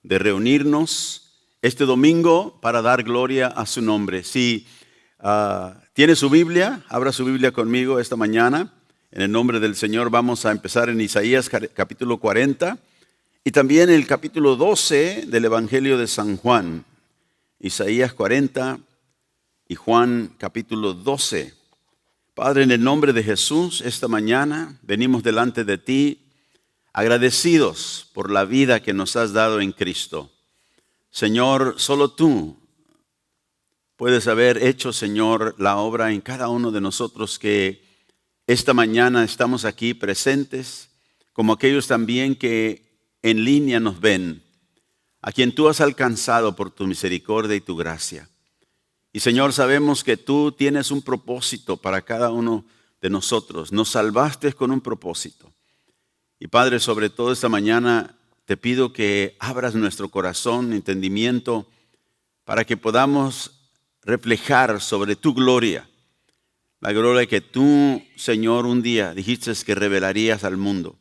de reunirnos este domingo para dar gloria a su nombre. Si tiene su Biblia, abra su Biblia conmigo esta mañana. En el nombre del Señor vamos a empezar en Isaías capítulo 40 y también el capítulo 12 del Evangelio de San Juan. Isaías 40 y Juan capítulo 12. Padre, en el nombre de Jesús, esta mañana venimos delante de ti agradecidos por la vida que nos has dado en Cristo. Señor, solo tú puedes haber hecho, Señor, la obra en cada uno de nosotros que esta mañana estamos aquí presentes, como aquellos también que en línea nos ven, a quien tú has alcanzado por tu misericordia y tu gracia. Y Señor, sabemos que tú tienes un propósito para cada uno de nosotros. Nos salvaste con un propósito. Y Padre, sobre todo esta mañana te pido que abras nuestro corazón, entendimiento, para que podamos reflejar sobre tu gloria. La gloria que tú, Señor, un día dijiste que revelarías al mundo.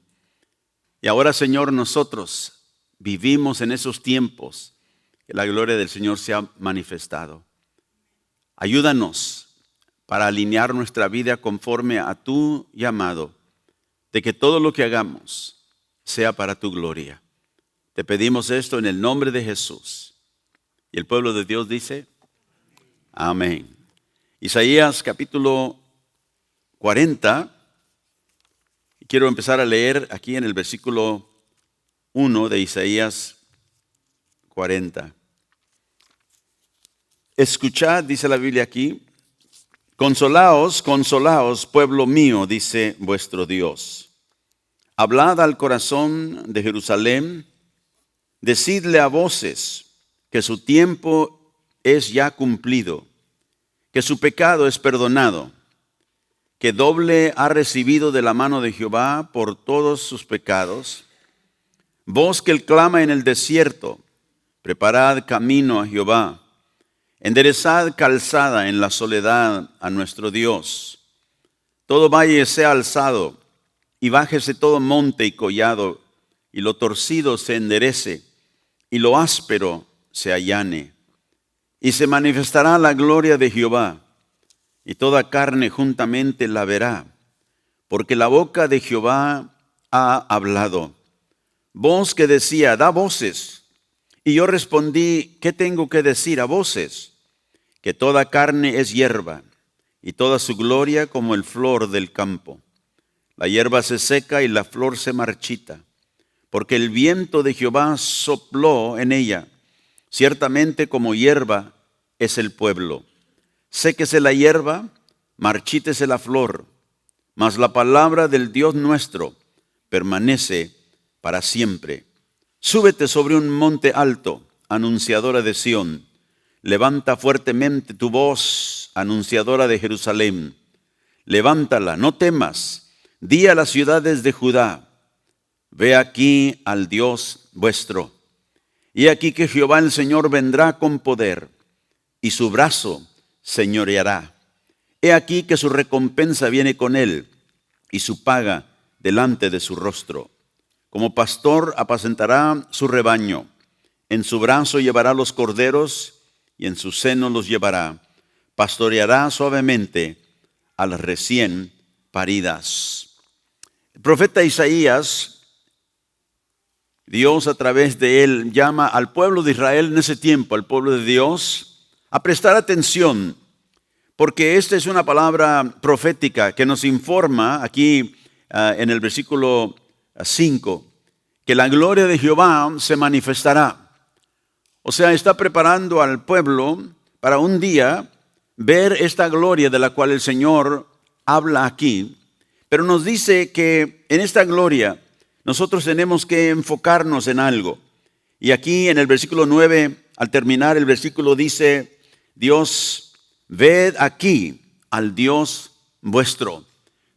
Y ahora, Señor, nosotros vivimos en esos tiempos que la gloria del Señor se ha manifestado. Ayúdanos para alinear nuestra vida conforme a tu llamado, de que todo lo que hagamos sea para tu gloria. Te pedimos esto en el nombre de Jesús. Y el pueblo de Dios dice, amén. Isaías capítulo 40, y quiero empezar a leer aquí en el versículo 1 de Isaías 40. Escuchad, dice la Biblia aquí, consolaos, consolaos, pueblo mío, dice vuestro Dios. Hablad al corazón de Jerusalén, decidle a voces que su tiempo es ya cumplido, que su pecado es perdonado, que doble ha recibido de la mano de Jehová por todos sus pecados. Voz que él clama en el desierto, preparad camino a Jehová. Enderezad calzada en la soledad a nuestro Dios. Todo valle sea alzado, y bájese todo monte y collado, y lo torcido se enderece, y lo áspero se allane. Y se manifestará la gloria de Jehová, y toda carne juntamente la verá, porque la boca de Jehová ha hablado. Voz que decía, da voces. Y yo respondí, ¿qué tengo que decir a voces? Que toda carne es hierba, y toda su gloria como el flor del campo. La hierba se seca y la flor se marchita, porque el viento de Jehová sopló en ella. Ciertamente como hierba es el pueblo. Séquese la hierba, marchítese la flor, mas la palabra del Dios nuestro permanece para siempre. Súbete sobre un monte alto, anunciadora de Sión. Levanta fuertemente tu voz, anunciadora de Jerusalén. Levántala, no temas. Di a las ciudades de Judá, ve aquí al Dios vuestro. Y aquí que Jehová el Señor vendrá con poder, y su brazo señoreará. He aquí que su recompensa viene con él, y su paga delante de su rostro. Como pastor apacentará su rebaño, en su brazo llevará los corderos, y en su seno los llevará. Pastoreará suavemente a las recién paridas. El profeta Isaías, Dios a través de él llama al pueblo de Israel en ese tiempo, al pueblo de Dios, a prestar atención, porque esta es una palabra profética que nos informa aquí en el versículo 5, que la gloria de Jehová se manifestará. O sea, está preparando al pueblo para un día ver esta gloria de la cual el Señor habla aquí. Pero nos dice que en esta gloria nosotros tenemos que enfocarnos en algo. Y aquí en el versículo 9, al terminar el versículo dice, Dios, ved aquí al Dios vuestro.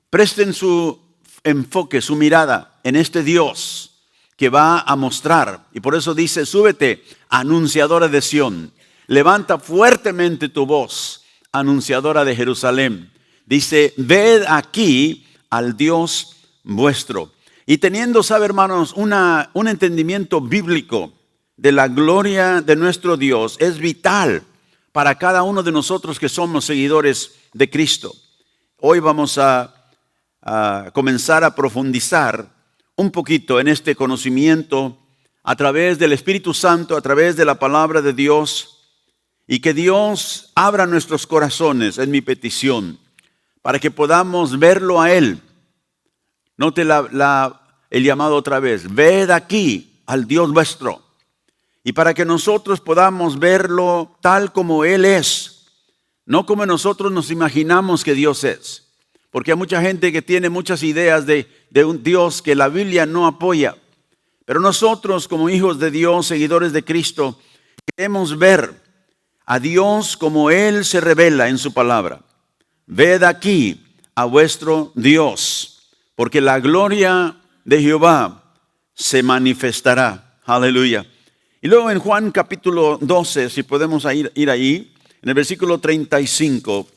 Presten su enfoque, su mirada en este Dios que va a mostrar. Y por eso dice, súbete, anunciadora de Sión. Levanta fuertemente tu voz, anunciadora de Jerusalén. Dice, ved aquí al Dios vuestro. Y teniendo, sabe hermanos, un entendimiento bíblico de la gloria de nuestro Dios es vital para cada uno de nosotros que somos seguidores de Cristo. Hoy vamos a comenzar a profundizar un poquito en este conocimiento a través del Espíritu Santo, a través de la palabra de Dios, y que Dios abra nuestros corazones, es mi petición, para que podamos verlo a Él. Note el llamado otra vez: ved aquí al Dios vuestro. Y para que nosotros podamos verlo tal como Él es, no como nosotros nos imaginamos que Dios es. Porque hay mucha gente que tiene muchas ideas de un Dios que la Biblia no apoya. Pero nosotros, como hijos de Dios, seguidores de Cristo, queremos ver a Dios como Él se revela en su palabra. Ved aquí a vuestro Dios, porque la gloria de Jehová se manifestará. Aleluya. Y luego en Juan capítulo 12, si podemos ir ahí, en el versículo 35.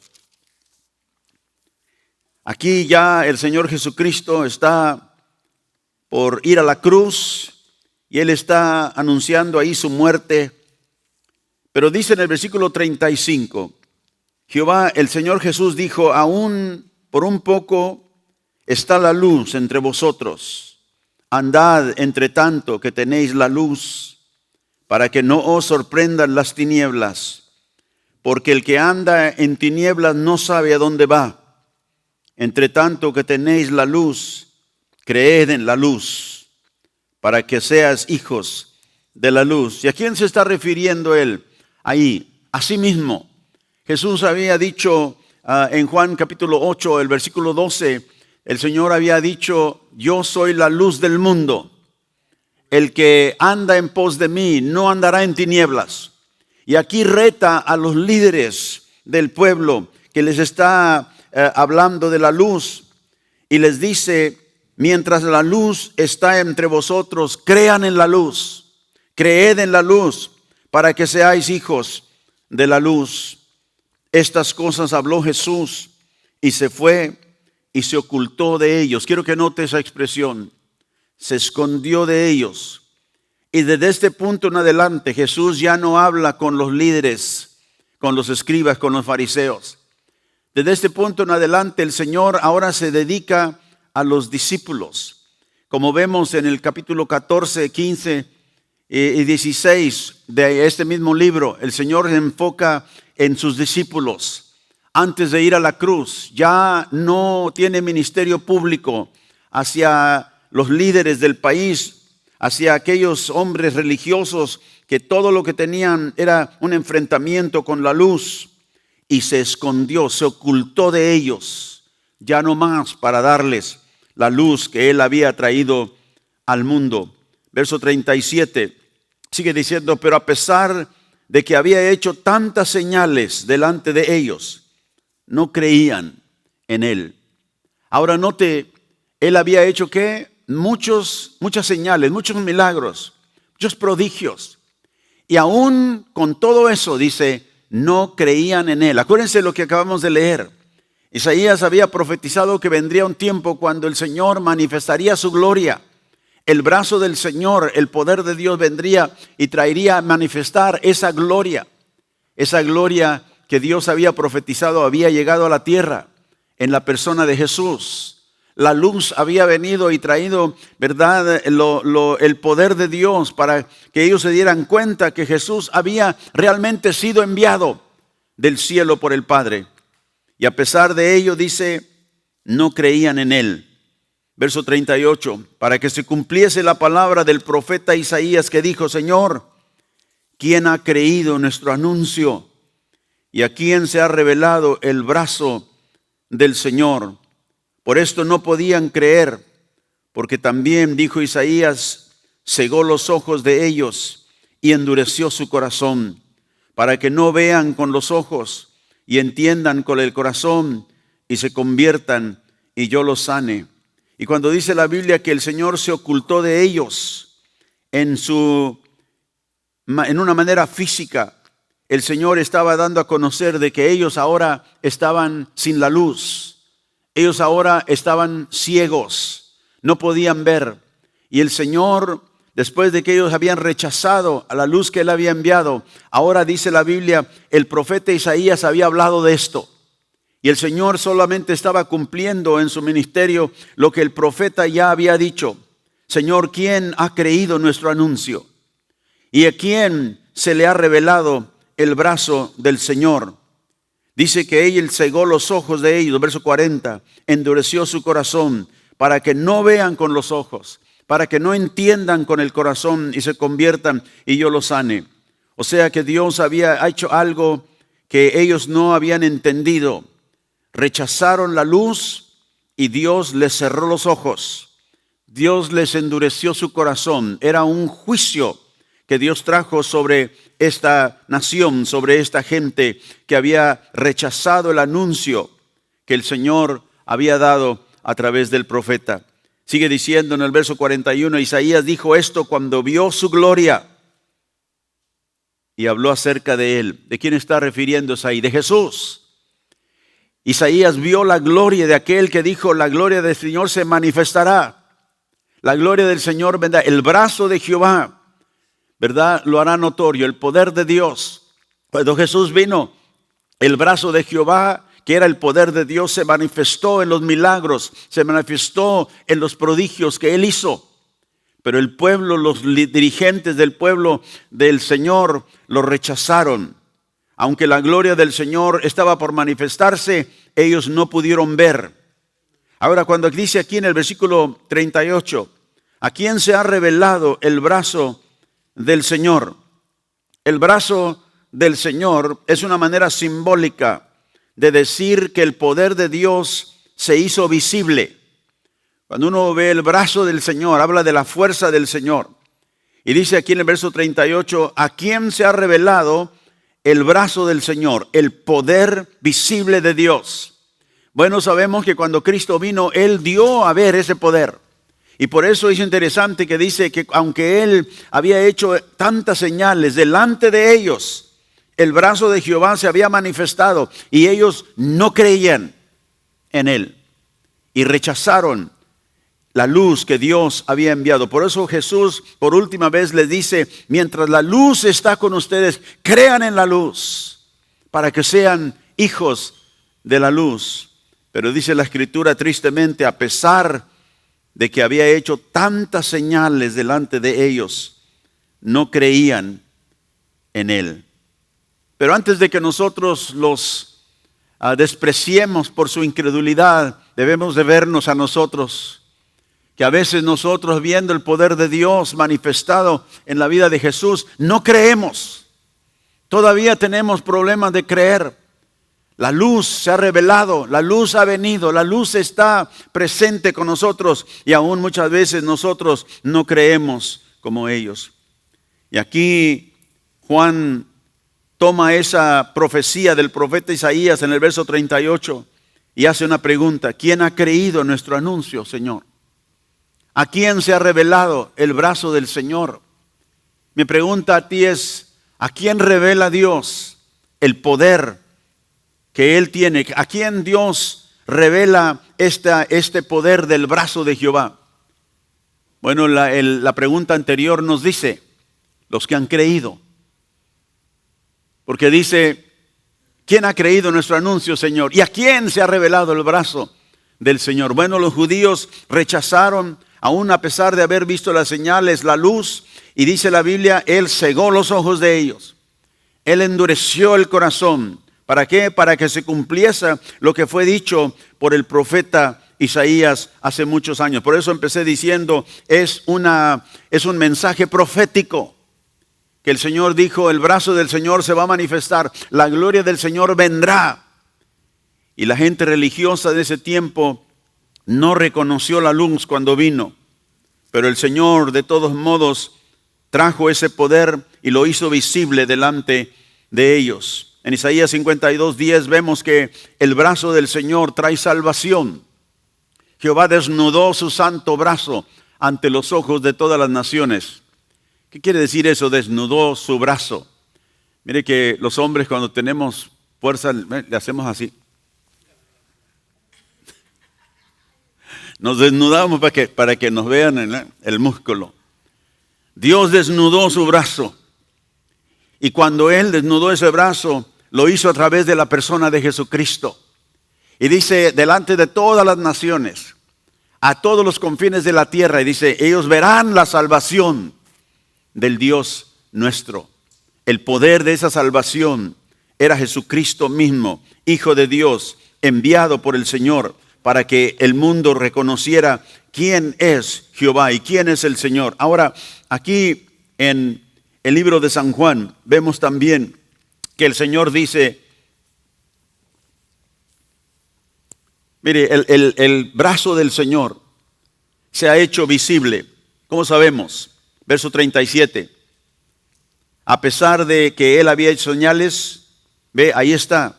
Aquí ya el Señor Jesucristo está por ir a la cruz y Él está anunciando ahí su muerte. Pero dice en el versículo 35, Jehová, el Señor Jesús dijo: aún por un poco está la luz entre vosotros. Andad entre tanto que tenéis la luz, para que no os sorprendan las tinieblas, porque el que anda en tinieblas no sabe a dónde va. Entre tanto que tenéis la luz, creed en la luz, para que seas hijos de la luz. ¿Y a quién se está refiriendo Él ahí? A sí mismo. Jesús había dicho en Juan capítulo 8, el versículo 12, el Señor había dicho: yo soy la luz del mundo. El que anda en pos de mí no andará en tinieblas. Y aquí reta a los líderes del pueblo que les está hablando de la luz, y les dice: mientras la luz está entre vosotros, crean en la luz, creed en la luz, para que seáis hijos de la luz. Estas cosas habló Jesús y se fue y se ocultó de ellos. Quiero que note esa expresión: se escondió de ellos. Y desde este punto en adelante Jesús ya no habla con los líderes, con los escribas, con los fariseos. Desde este punto en adelante el Señor ahora se dedica a los discípulos. Como vemos en el capítulo 14, 15 y 16 de este mismo libro, el Señor se enfoca en sus discípulos. Antes de ir a la cruz, ya no tiene ministerio público hacia los líderes del país, hacia aquellos hombres religiosos que todo lo que tenían era un enfrentamiento con la luz. Y se escondió, se ocultó de ellos, ya no más para darles la luz que Él había traído al mundo. Verso 37, sigue diciendo: pero a pesar de que había hecho tantas señales delante de ellos, no creían en Él. Ahora note, Él había hecho ¿qué? Muchas señales, muchos milagros, muchos prodigios. Y aún con todo eso, dice, no creían en Él. Acuérdense lo que acabamos de leer. Isaías había profetizado que vendría un tiempo cuando el Señor manifestaría su gloria. El brazo del Señor, el poder de Dios vendría y traería a manifestar esa gloria. Esa gloria que Dios había profetizado había llegado a la tierra en la persona de Jesús. La luz había venido y traído, ¿verdad?, el poder de Dios para que ellos se dieran cuenta que Jesús había realmente sido enviado del cielo por el Padre. Y a pesar de ello, dice, no creían en Él. Verso 38, para que se cumpliese la palabra del profeta Isaías que dijo: Señor, ¿quién ha creído nuestro anuncio? ¿Y a quién se ha revelado el brazo del Señor? Por esto no podían creer, porque también, dijo Isaías, cegó los ojos de ellos y endureció su corazón, para que no vean con los ojos y entiendan con el corazón y se conviertan y yo los sane. Y cuando dice la Biblia que el Señor se ocultó de ellos en una manera física, el Señor estaba dando a conocer de que ellos ahora estaban sin la luz. Ellos ahora estaban ciegos, no podían ver. Y el Señor después de que ellos habían rechazado a la luz que él había enviado, ahora dice la Biblia, el profeta Isaías había hablado de esto. Y el Señor solamente estaba cumpliendo en su ministerio lo que el profeta ya había dicho. Señor, ¿quién ha creído nuestro anuncio? ¿Y a quién se le ha revelado el brazo del Señor? Dice que él cegó los ojos de ellos, verso 40, endureció su corazón para que no vean con los ojos, para que no entiendan con el corazón y se conviertan y yo los sane. O sea que Dios había hecho algo que ellos no habían entendido. Rechazaron la luz y Dios les cerró los ojos. Dios les endureció su corazón. Era un juicio que Dios trajo sobre esta nación, sobre esta gente que había rechazado el anuncio que el Señor había dado a través del profeta. Sigue diciendo en el verso 41, Isaías dijo esto cuando vio su gloria y habló acerca de él. ¿De quién está refiriéndose ahí? De Jesús. Isaías vio la gloria de aquel que dijo, la gloria del Señor se manifestará. La gloria del Señor vendrá. El brazo de Jehová, ¿verdad? Lo hará notorio, el poder de Dios. Cuando Jesús vino, el brazo de Jehová, que era el poder de Dios, se manifestó en los milagros, se manifestó en los prodigios que Él hizo. Pero el pueblo, los dirigentes del pueblo del Señor, lo rechazaron. Aunque la gloria del Señor estaba por manifestarse, ellos no pudieron ver. Ahora, cuando dice aquí en el versículo 38, ¿a quién se ha revelado el brazo del Señor? El brazo del Señor es una manera simbólica de decir que el poder de Dios se hizo visible. Cuando uno ve el brazo del Señor, habla de la fuerza del Señor. Y dice aquí en el verso 38, ¿a quién se ha revelado el brazo del Señor? El poder visible de Dios. Bueno, sabemos que cuando Cristo vino, Él dio a ver ese poder. Y por eso es interesante que dice que aunque Él había hecho tantas señales delante de ellos, el brazo de Jehová se había manifestado y ellos no creían en Él y rechazaron la luz que Dios había enviado. Por eso Jesús por última vez les dice, mientras la luz está con ustedes, crean en la luz para que sean hijos de la luz. Pero dice la Escritura tristemente, a pesar de que había hecho tantas señales delante de ellos, no creían en Él. Pero antes de que nosotros los despreciemos por su incredulidad, debemos de vernos a nosotros, que a veces nosotros viendo el poder de Dios manifestado en la vida de Jesús, no creemos. Todavía tenemos problemas de creer. La luz se ha revelado, la luz ha venido, la luz está presente con nosotros y aún muchas veces nosotros no creemos como ellos. Y aquí Juan toma esa profecía del profeta Isaías en el verso 38 y hace una pregunta. ¿Quién ha creído nuestro anuncio, Señor? ¿A quién se ha revelado el brazo del Señor? Mi pregunta a ti es, ¿a quién revela Dios el poder que Él tiene? ¿A quién Dios revela este poder del brazo de Jehová? Bueno, la pregunta anterior nos dice, los que han creído. Porque dice, ¿quién ha creído nuestro anuncio, Señor? ¿Y a quién se ha revelado el brazo del Señor? Bueno, los judíos rechazaron, aún a pesar de haber visto las señales, la luz, y dice la Biblia, Él cegó los ojos de ellos. Él endureció el corazón. ¿Para qué? Para que se cumpliese lo que fue dicho por el profeta Isaías hace muchos años. Por eso empecé diciendo, es un mensaje profético. Que el Señor dijo, el brazo del Señor se va a manifestar, la gloria del Señor vendrá. Y la gente religiosa de ese tiempo no reconoció la luz cuando vino. Pero el Señor de todos modos trajo ese poder y lo hizo visible delante de ellos. En Isaías 52:10 vemos que el brazo del Señor trae salvación. Jehová desnudó su santo brazo ante los ojos de todas las naciones. ¿Qué quiere decir eso? Desnudó su brazo. Mire que los hombres cuando tenemos fuerza le hacemos así. Nos desnudamos para que nos vean el músculo. Dios desnudó su brazo. Y cuando Él desnudó ese brazo, lo hizo a través de la persona de Jesucristo. Y dice, delante de todas las naciones, a todos los confines de la tierra, y dice, ellos verán la salvación del Dios nuestro. El poder de esa salvación era Jesucristo mismo, Hijo de Dios, enviado por el Señor, para que el mundo reconociera quién es Jehová y quién es el Señor. Ahora, aquí en el libro de San Juan, vemos también que el Señor dice, mire, el brazo del Señor se ha hecho visible. ¿Cómo sabemos? Verso 37. A pesar de que Él había hecho señales, ve, ahí está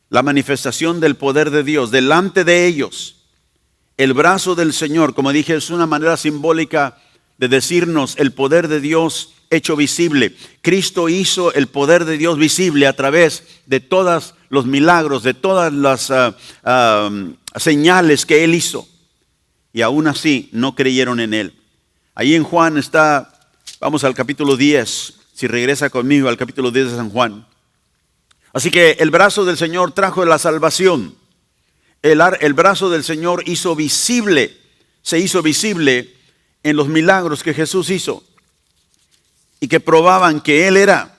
la manifestación del poder de Dios delante de ellos. El brazo del Señor, como dije, es una manera simbólica de decirnos el poder de Dios hecho visible. Cristo hizo el poder de Dios visible a través de todos los milagros, de todas las señales que Él hizo. Y aún así no creyeron en Él. Ahí en Juan está, vamos al capítulo 10, si regresa conmigo al capítulo 10 de San Juan. Así que el brazo del Señor trajo la salvación. El brazo del Señor se hizo visible en los milagros que Jesús hizo y que probaban que Él era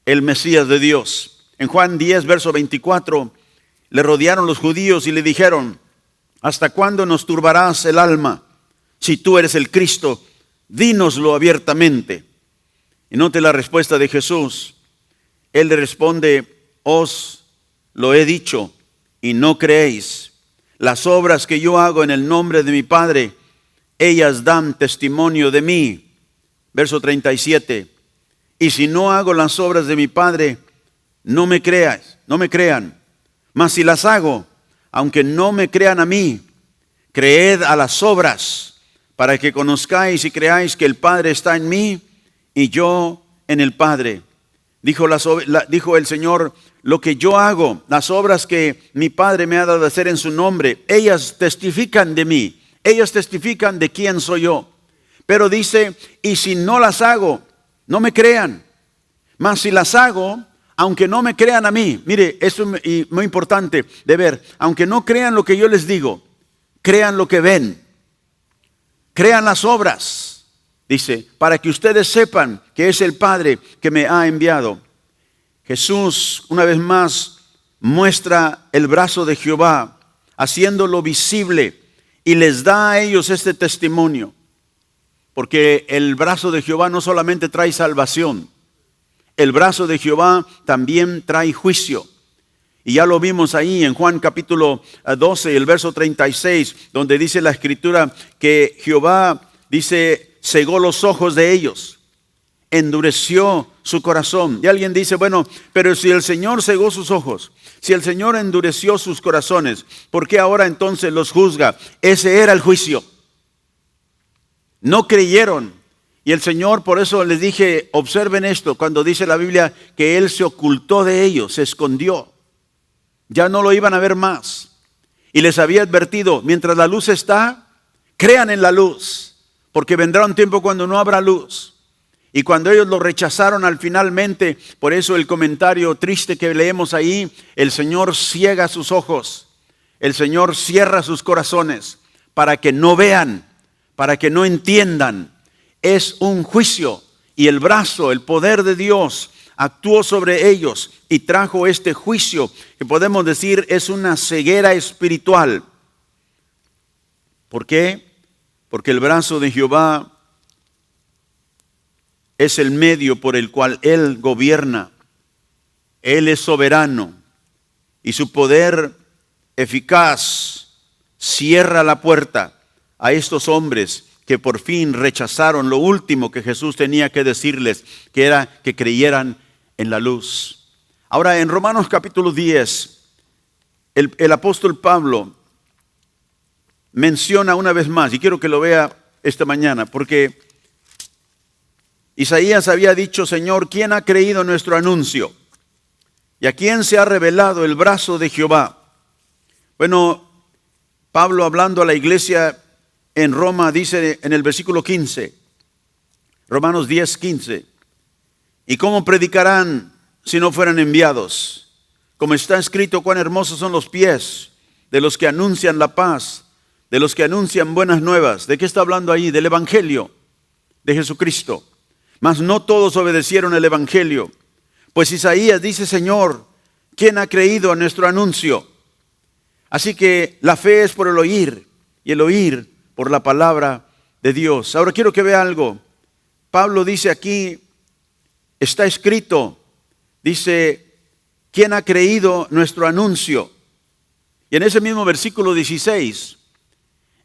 el Mesías de Dios. En Juan 10, verso 24, le rodearon los judíos y le dijeron, ¿hasta cuándo nos turbarás el alma? Si tú eres el Cristo, dínoslo abiertamente. Y note la respuesta de Jesús. Él le responde, os lo he dicho y no creéis. Las obras que yo hago en el nombre de mi Padre, ellas dan testimonio de mí. Verso 37. Y si no hago las obras de mi Padre, no me crean. Mas si las hago, aunque no me crean a mí, creed a las obras, para que conozcáis y creáis que el Padre está en mí y yo en el Padre. Dijo el Señor, lo que yo hago, las obras que mi Padre me ha dado de hacer en su nombre, ellas testifican de mí, ellas testifican de quién soy yo. Pero dice, y si no las hago, no me crean. Mas si las hago, aunque no me crean a mí, mire, eso es muy importante de ver, aunque no crean lo que yo les digo, crean lo que ven, crean las obras, dice, para que ustedes sepan que es el Padre que me ha enviado. Jesús, una vez más, muestra el brazo de Jehová, haciéndolo visible, y les da a ellos este testimonio. Porque el brazo de Jehová no solamente trae salvación, el brazo de Jehová también trae juicio. Y ya lo vimos ahí en Juan capítulo 12, el verso 36, donde dice la Escritura que Jehová, dice, cegó los ojos de ellos, endureció su corazón. Y alguien dice, bueno, pero si el Señor cegó sus ojos, si el Señor endureció sus corazones, ¿por qué ahora entonces los juzga? Ese era el juicio. No creyeron. Y el Señor, por eso les dije, observen esto, cuando dice la Biblia que Él se ocultó de ellos, se escondió. Ya no lo iban a ver más. Y les había advertido, mientras la luz está, crean en la luz, porque vendrá un tiempo cuando no habrá luz. Y cuando ellos lo rechazaron finalmente, por eso el comentario triste que leemos ahí, el Señor ciega sus ojos, el Señor cierra sus corazones, para que no vean, para que no entiendan. Es un juicio, y el brazo, el poder de Dios actuó sobre ellos y trajo este juicio que podemos decir es una ceguera espiritual. ¿Por qué? Porque el brazo de Jehová es el medio por el cual Él gobierna. Él es soberano y su poder eficaz cierra la puerta a estos hombres que por fin rechazaron lo último que Jesús tenía que decirles, que era que creyeran en la luz. Ahora en Romanos capítulo 10, el apóstol Pablo menciona una vez más, y quiero que lo vea esta mañana, porque Isaías había dicho, Señor, ¿quién ha creído nuestro anuncio? ¿Y a quién se ha revelado el brazo de Jehová? Bueno, Pablo hablando a la iglesia en Roma dice en el versículo 15, Romanos 10:15. ¿Y cómo predicarán si no fueran enviados? Como está escrito, cuán hermosos son los pies de los que anuncian la paz, de los que anuncian buenas nuevas. ¿De qué está hablando ahí? Del Evangelio de Jesucristo. Mas no todos obedecieron el Evangelio. Pues Isaías dice, Señor, ¿quién ha creído a nuestro anuncio? Así que la fe es por el oír, y el oír por la palabra de Dios. Ahora quiero que vea algo. Pablo dice aquí, está escrito, dice, ¿quién ha creído nuestro anuncio? Y en ese mismo versículo 16,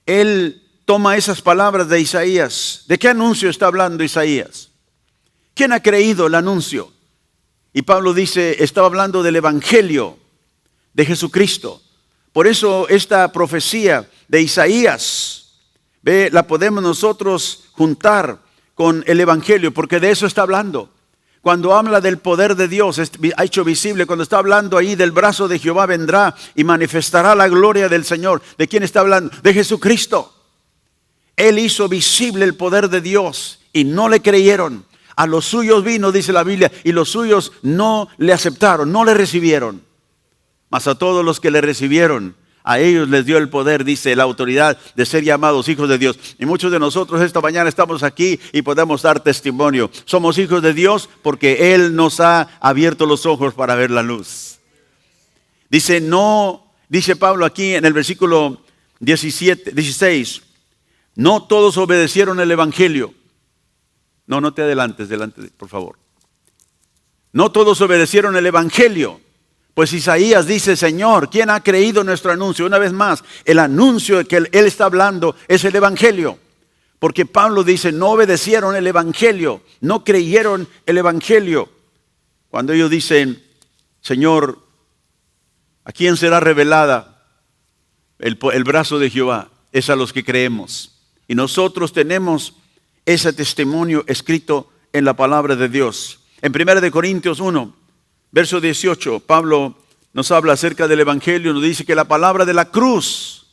él toma esas palabras de Isaías. ¿De qué anuncio está hablando Isaías? ¿Quién ha creído el anuncio? Y Pablo dice, estaba hablando del Evangelio de Jesucristo. Por eso esta profecía de Isaías, la podemos nosotros juntar con el Evangelio, porque de eso está hablando. Cuando habla del poder de Dios, ha hecho visible, cuando está hablando ahí del brazo de Jehová vendrá y manifestará la gloria del Señor. ¿De quién está hablando? De Jesucristo. Él hizo visible el poder de Dios y no le creyeron. A los suyos vino, dice la Biblia, y los suyos no le aceptaron, no le recibieron. Mas a todos los que le recibieron, a ellos les dio el poder, dice, la autoridad de ser llamados hijos de Dios. Y muchos de nosotros esta mañana estamos aquí y podemos dar testimonio. Somos hijos de Dios porque Él nos ha abierto los ojos para ver la luz. Dice Pablo aquí en el versículo 16, no todos obedecieron el Evangelio. No te adelantes, por favor. No todos obedecieron el Evangelio. Pues Isaías dice, Señor, ¿quién ha creído nuestro anuncio? Una vez más, el anuncio de que Él está hablando es el Evangelio. Porque Pablo dice, no obedecieron el Evangelio, no creyeron el Evangelio. Cuando ellos dicen, Señor, ¿a quién será revelada el brazo de Jehová? Es a los que creemos. Y nosotros tenemos ese testimonio escrito en la palabra de Dios. En 1 Corintios 1, verso 18, Pablo nos habla acerca del Evangelio, nos dice que la palabra de la cruz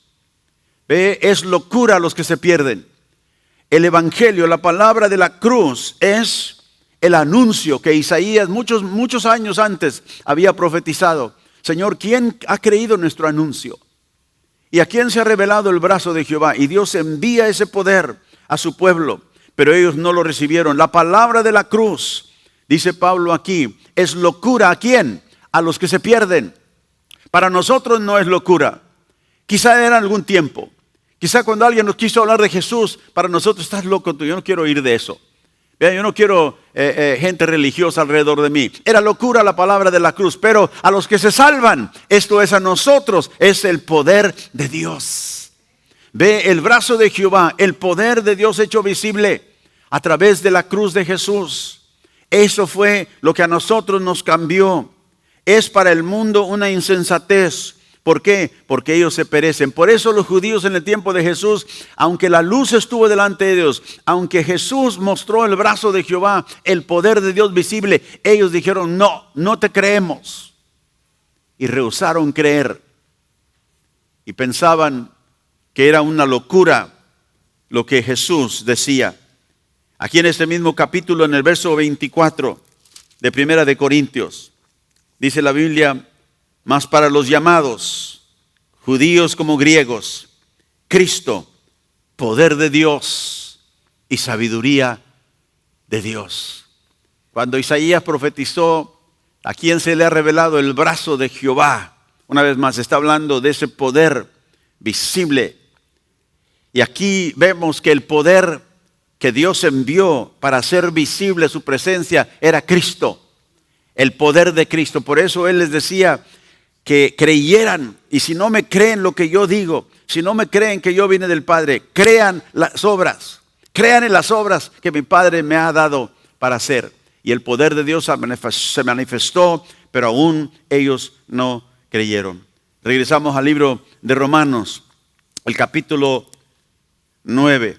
es locura a los que se pierden. El Evangelio, la palabra de la cruz es el anuncio que Isaías muchos años antes había profetizado. Señor, ¿quién ha creído nuestro anuncio? ¿Y a quién se ha revelado el brazo de Jehová? Y Dios envía ese poder a su pueblo, pero ellos no lo recibieron. La palabra de la cruz, dice Pablo aquí, es locura. ¿A quién? A los que se pierden. Para nosotros no es locura. Quizá era algún tiempo. Quizá cuando alguien nos quiso hablar de Jesús, para nosotros, estás loco tú, yo no quiero oír de eso. Yo no quiero gente religiosa alrededor de mí. Era locura la palabra de la cruz, pero a los que se salvan, esto es a nosotros, es el poder de Dios. Ve el brazo de Jehová, el poder de Dios hecho visible a través de la cruz de Jesús. Eso fue lo que a nosotros nos cambió. Es para el mundo una insensatez. ¿Por qué? Porque ellos se perecen. Por eso los judíos en el tiempo de Jesús, aunque la luz estuvo delante de Dios, aunque Jesús mostró el brazo de Jehová, el poder de Dios visible, ellos dijeron, no te creemos. Y rehusaron creer. Y pensaban que era una locura lo que Jesús decía. Aquí en este mismo capítulo, en el verso 24 de 1 Corintios, dice la Biblia, mas para los llamados, judíos como griegos, Cristo, poder de Dios y sabiduría de Dios. Cuando Isaías profetizó, ¿a quién se le ha revelado el brazo de Jehová? Una vez más, está hablando de ese poder visible. Y aquí vemos que el poder que Dios envió para hacer visible su presencia era Cristo, el poder de Cristo. Por eso Él les decía que creyeran, y si no me creen lo que yo digo, si no me creen que yo vine del Padre, crean las obras, crean en las obras que mi Padre me ha dado para hacer. Y el poder de Dios se manifestó, pero aún ellos no creyeron. Regresamos al libro de Romanos, el capítulo 9.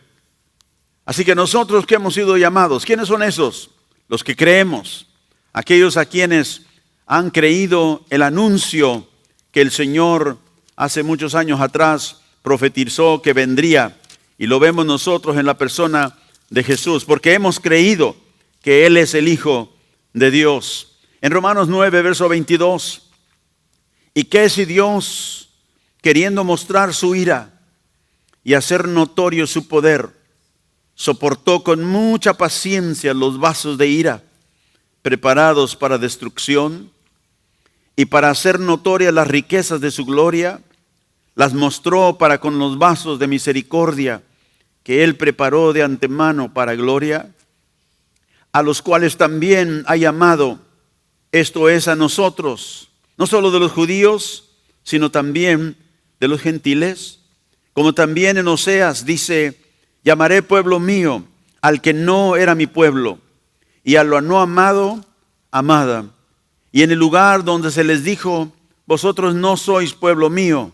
Así que nosotros que hemos sido llamados, ¿quiénes son esos? Los que creemos, aquellos a quienes han creído el anuncio que el Señor hace muchos años atrás profetizó que vendría. Y lo vemos nosotros en la persona de Jesús, porque hemos creído que Él es el Hijo de Dios. En Romanos 9, verso 22, ¿y qué si Dios, queriendo mostrar su ira y hacer notorio su poder, soportó con mucha paciencia los vasos de ira preparados para destrucción, y para hacer notorias las riquezas de su gloria, las mostró para con los vasos de misericordia que Él preparó de antemano para gloria, a los cuales también ha llamado, esto es a nosotros, no solo de los judíos, sino también de los gentiles? Como también en Oseas dice, llamaré pueblo mío al que no era mi pueblo, y a lo no amado, amada. Y en el lugar donde se les dijo, vosotros no sois pueblo mío,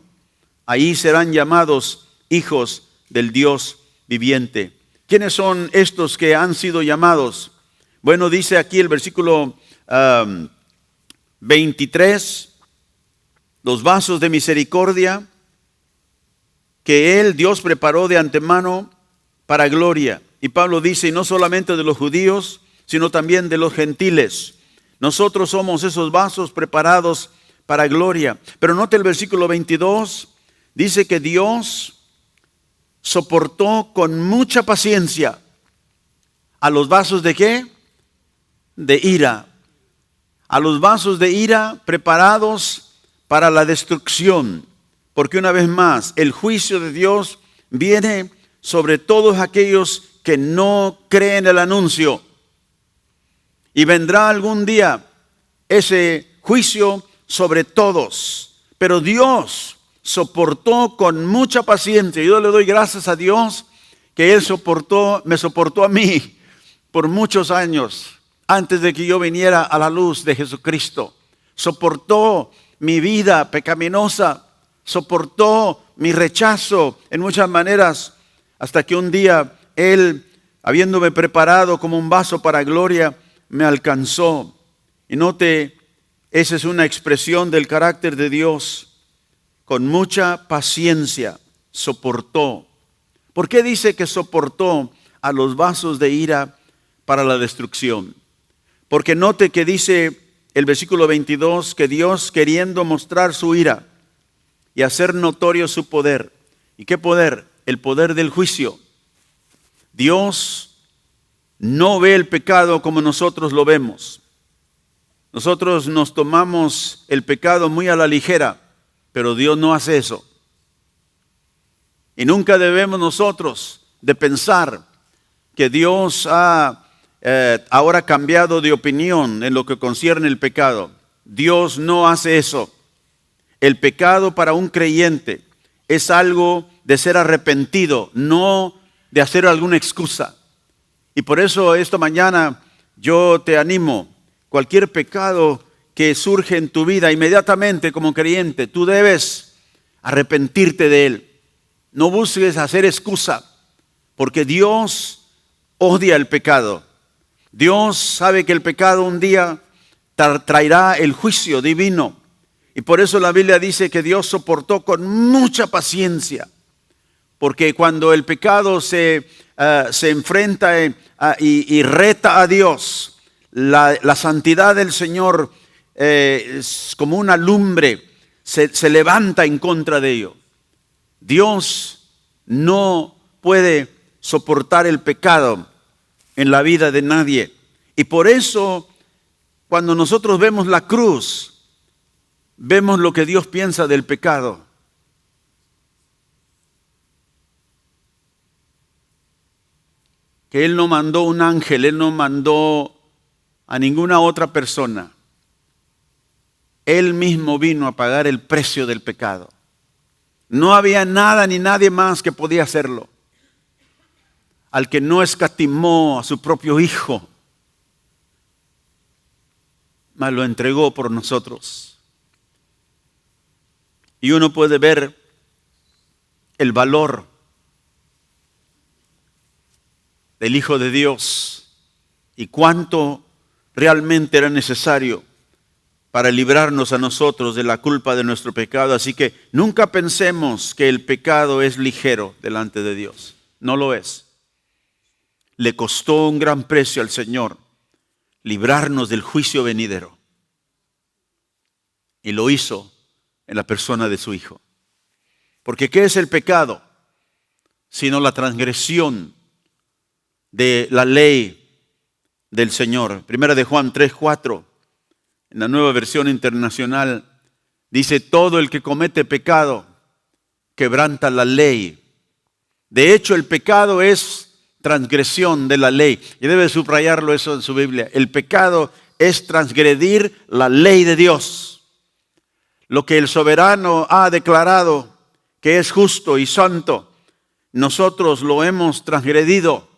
ahí serán llamados hijos del Dios viviente. ¿Quiénes son estos que han sido llamados? Bueno, dice aquí el versículo 23, los vasos de misericordia que Él, Dios, preparó de antemano para gloria. Y Pablo dice, y no solamente de los judíos, sino también de los gentiles. Nosotros somos esos vasos preparados para gloria. Pero note el versículo 22, dice que Dios soportó con mucha paciencia a los vasos de ¿qué? De ira. A los vasos de ira preparados para la destrucción. Porque una vez más, el juicio de Dios viene sobre todos aquellos que no creen el anuncio. Y vendrá algún día ese juicio sobre todos. Pero Dios soportó con mucha paciencia. Yo le doy gracias a Dios que Él me soportó a mí por muchos años antes de que yo viniera a la luz de Jesucristo. Soportó mi vida pecaminosa, soportó mi rechazo en muchas maneras, hasta que un día Él, habiéndome preparado como un vaso para gloria, me alcanzó. Y note, esa es una expresión del carácter de Dios. Con mucha paciencia soportó. ¿Por qué dice que soportó a los vasos de ira para la destrucción? Porque note que dice el versículo 22 que Dios, queriendo mostrar su ira y hacer notorio su poder. ¿Y qué poder? El poder del juicio. Dios no ve el pecado como nosotros lo vemos. Nosotros nos tomamos el pecado muy a la ligera, pero Dios no hace eso. Y nunca debemos nosotros de pensar que Dios ha ahora cambiado de opinión en lo que concierne el pecado. Dios no hace eso. El pecado para un creyente es algo de ser arrepentido, no de hacer alguna excusa. Y por eso esta mañana yo te animo, cualquier pecado que surge en tu vida inmediatamente como creyente, tú debes arrepentirte de él. No busques hacer excusa, porque Dios odia el pecado. Dios sabe que el pecado un día traerá el juicio divino. Y por eso la Biblia dice que Dios soportó con mucha paciencia. Porque cuando el pecado se enfrenta y reta a Dios, la santidad del Señor es como una lumbre, se levanta en contra de ello. Dios no puede soportar el pecado en la vida de nadie. Y por eso, cuando nosotros vemos la cruz, vemos lo que Dios piensa del pecado. Que Él no mandó un ángel, Él no mandó a ninguna otra persona. Él mismo vino a pagar el precio del pecado. No había nada ni nadie más que podía hacerlo. Al que no escatimó a su propio Hijo, mas lo entregó por nosotros. Y uno puede ver el valor del Hijo de Dios y cuánto realmente era necesario para librarnos a nosotros de la culpa de nuestro pecado. Así que nunca pensemos que el pecado es ligero delante de Dios. No lo es. le costó un gran precio al Señor librarnos del juicio venidero. Y lo hizo en la persona de su Hijo. Porque ¿qué es el pecado? Sino la transgresión de la ley del Señor. Primera de Juan 3:4, en la Nueva Versión Internacional, dice: todo el que comete pecado quebranta la ley. De hecho, el pecado es transgresión de la ley. Y debe subrayarlo eso en su Biblia. El pecado es transgredir la ley de Dios. Lo que el soberano ha declarado que es justo y santo, nosotros lo hemos transgredido.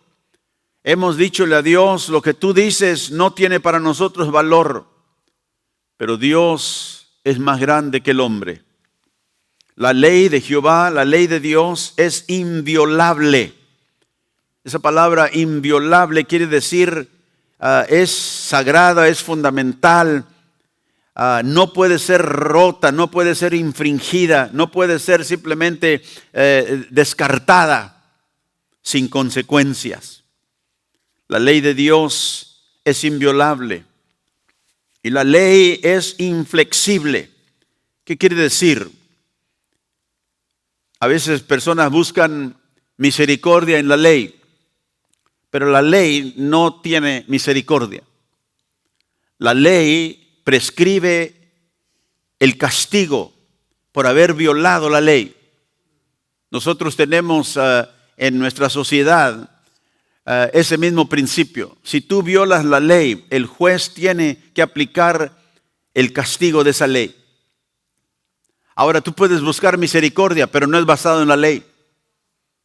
Hemos dichole a Dios: lo que tú dices no tiene para nosotros valor. Pero Dios es más grande que el hombre. La ley de Jehová, la ley de Dios es inviolable. Esa palabra inviolable quiere decir es sagrada, es fundamental. No puede ser rota, no puede ser infringida, no puede ser simplemente descartada sin consecuencias. La ley de Dios es inviolable y la ley es inflexible. ¿Qué quiere decir? A veces personas buscan misericordia en la ley, pero la ley no tiene misericordia. La ley prescribe el castigo por haber violado la ley. Nosotros tenemos en nuestra sociedad ese mismo principio. Si tú violas la ley, el juez tiene que aplicar el castigo de esa ley. Ahora tú puedes buscar misericordia, pero no es basado en la ley.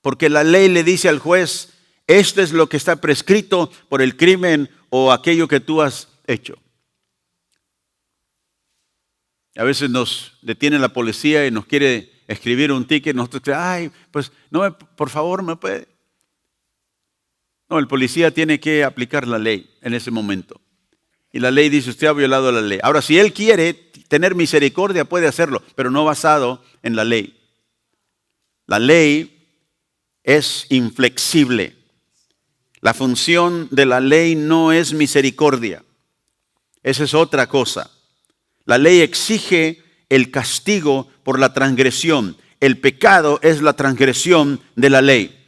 Porque la ley le dice al juez: esto es lo que está prescrito por el crimen o aquello que tú has hecho. A veces nos detiene la policía y nos quiere escribir un ticket. Nosotros decimos: pues no, por favor, ¿me puede? No, el policía tiene que aplicar la ley en ese momento. Y la ley dice: usted ha violado la ley. Ahora, si él quiere tener misericordia, puede hacerlo, pero no basado en la ley. La ley es inflexible. La función de la ley no es misericordia. Esa es otra cosa. La ley exige el castigo por la transgresión. El pecado es la transgresión de la ley.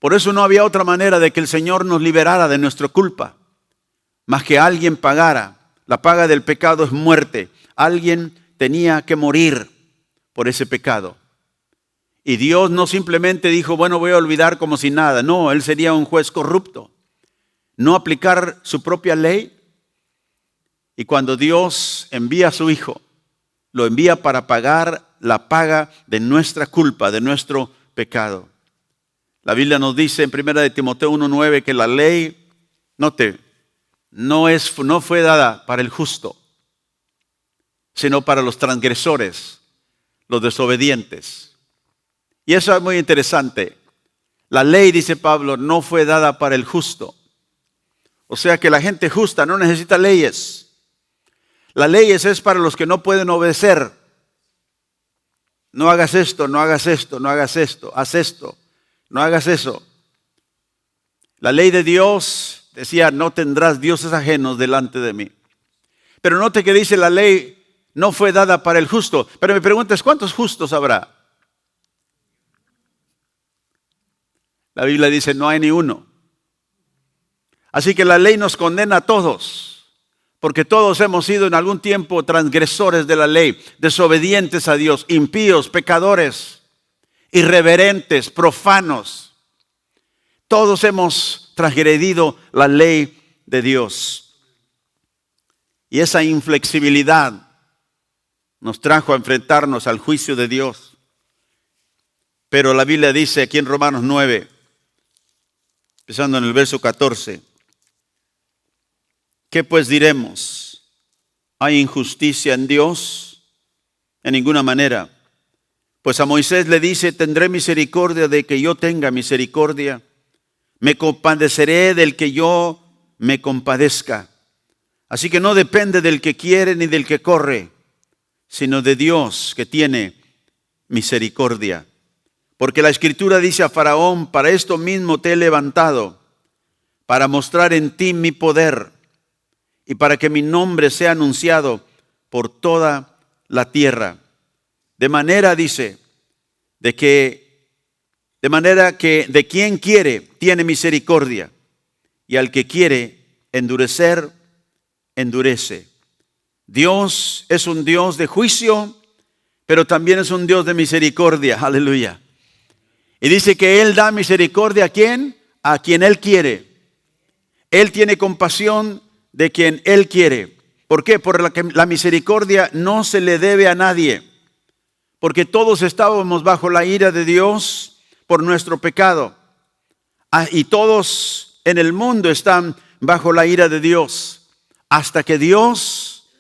Por eso no había otra manera de que el Señor nos liberara de nuestra culpa, más que alguien pagara. La paga del pecado es muerte. Alguien tenía que morir por ese pecado. Y Dios no simplemente dijo: bueno, voy a olvidar como si nada. No, Él sería un juez corrupto. No aplicar su propia ley. Y cuando Dios envía a su Hijo, lo envía para pagar la paga de nuestra culpa, de nuestro pecado. La Biblia nos dice en 1 de Timoteo 1:9 que la ley, note, no fue dada para el justo, sino para los transgresores, los desobedientes. Y eso es muy interesante. La ley, dice Pablo, no fue dada para el justo. O sea que la gente justa no necesita leyes. La ley es para los que no pueden obedecer. No hagas esto, no hagas esto, no hagas esto, haz esto, no hagas eso. La ley de Dios decía: no tendrás dioses ajenos delante de mí. Pero note que dice la ley no fue dada para el justo. Pero me preguntas: ¿cuántos justos habrá? La Biblia dice: no hay ni uno. Así que la ley nos condena a todos, porque todos hemos sido en algún tiempo transgresores de la ley, desobedientes a Dios, impíos, pecadores, irreverentes, profanos. Todos hemos transgredido la ley de Dios. Y esa inflexibilidad nos trajo a enfrentarnos al juicio de Dios. Pero la Biblia dice aquí en Romanos 9, empezando en el verso 14, ¿qué pues diremos? ¿Hay injusticia en Dios? En ninguna manera. Pues a Moisés le dice: tendré misericordia de que yo tenga misericordia. Me compadeceré del que yo me compadezca. Así que no depende del que quiere ni del que corre, sino de Dios que tiene misericordia. Porque la Escritura dice a Faraón: para esto mismo te he levantado, para mostrar en ti mi poder y para que mi nombre sea anunciado por toda la tierra. De manera, dice, de manera que de quien quiere tiene misericordia, y al que quiere endurecer, endurece. Dios es un Dios de juicio, pero también es un Dios de misericordia. Aleluya. Y dice que Él da misericordia ¿a quién? A quien Él quiere. Él tiene compasión de quien Él quiere. ¿Por qué? Porque la misericordia no se le debe a nadie. Porque todos estábamos bajo la ira de Dios por nuestro pecado. Y todos en el mundo están bajo la ira de Dios. Hasta que Dios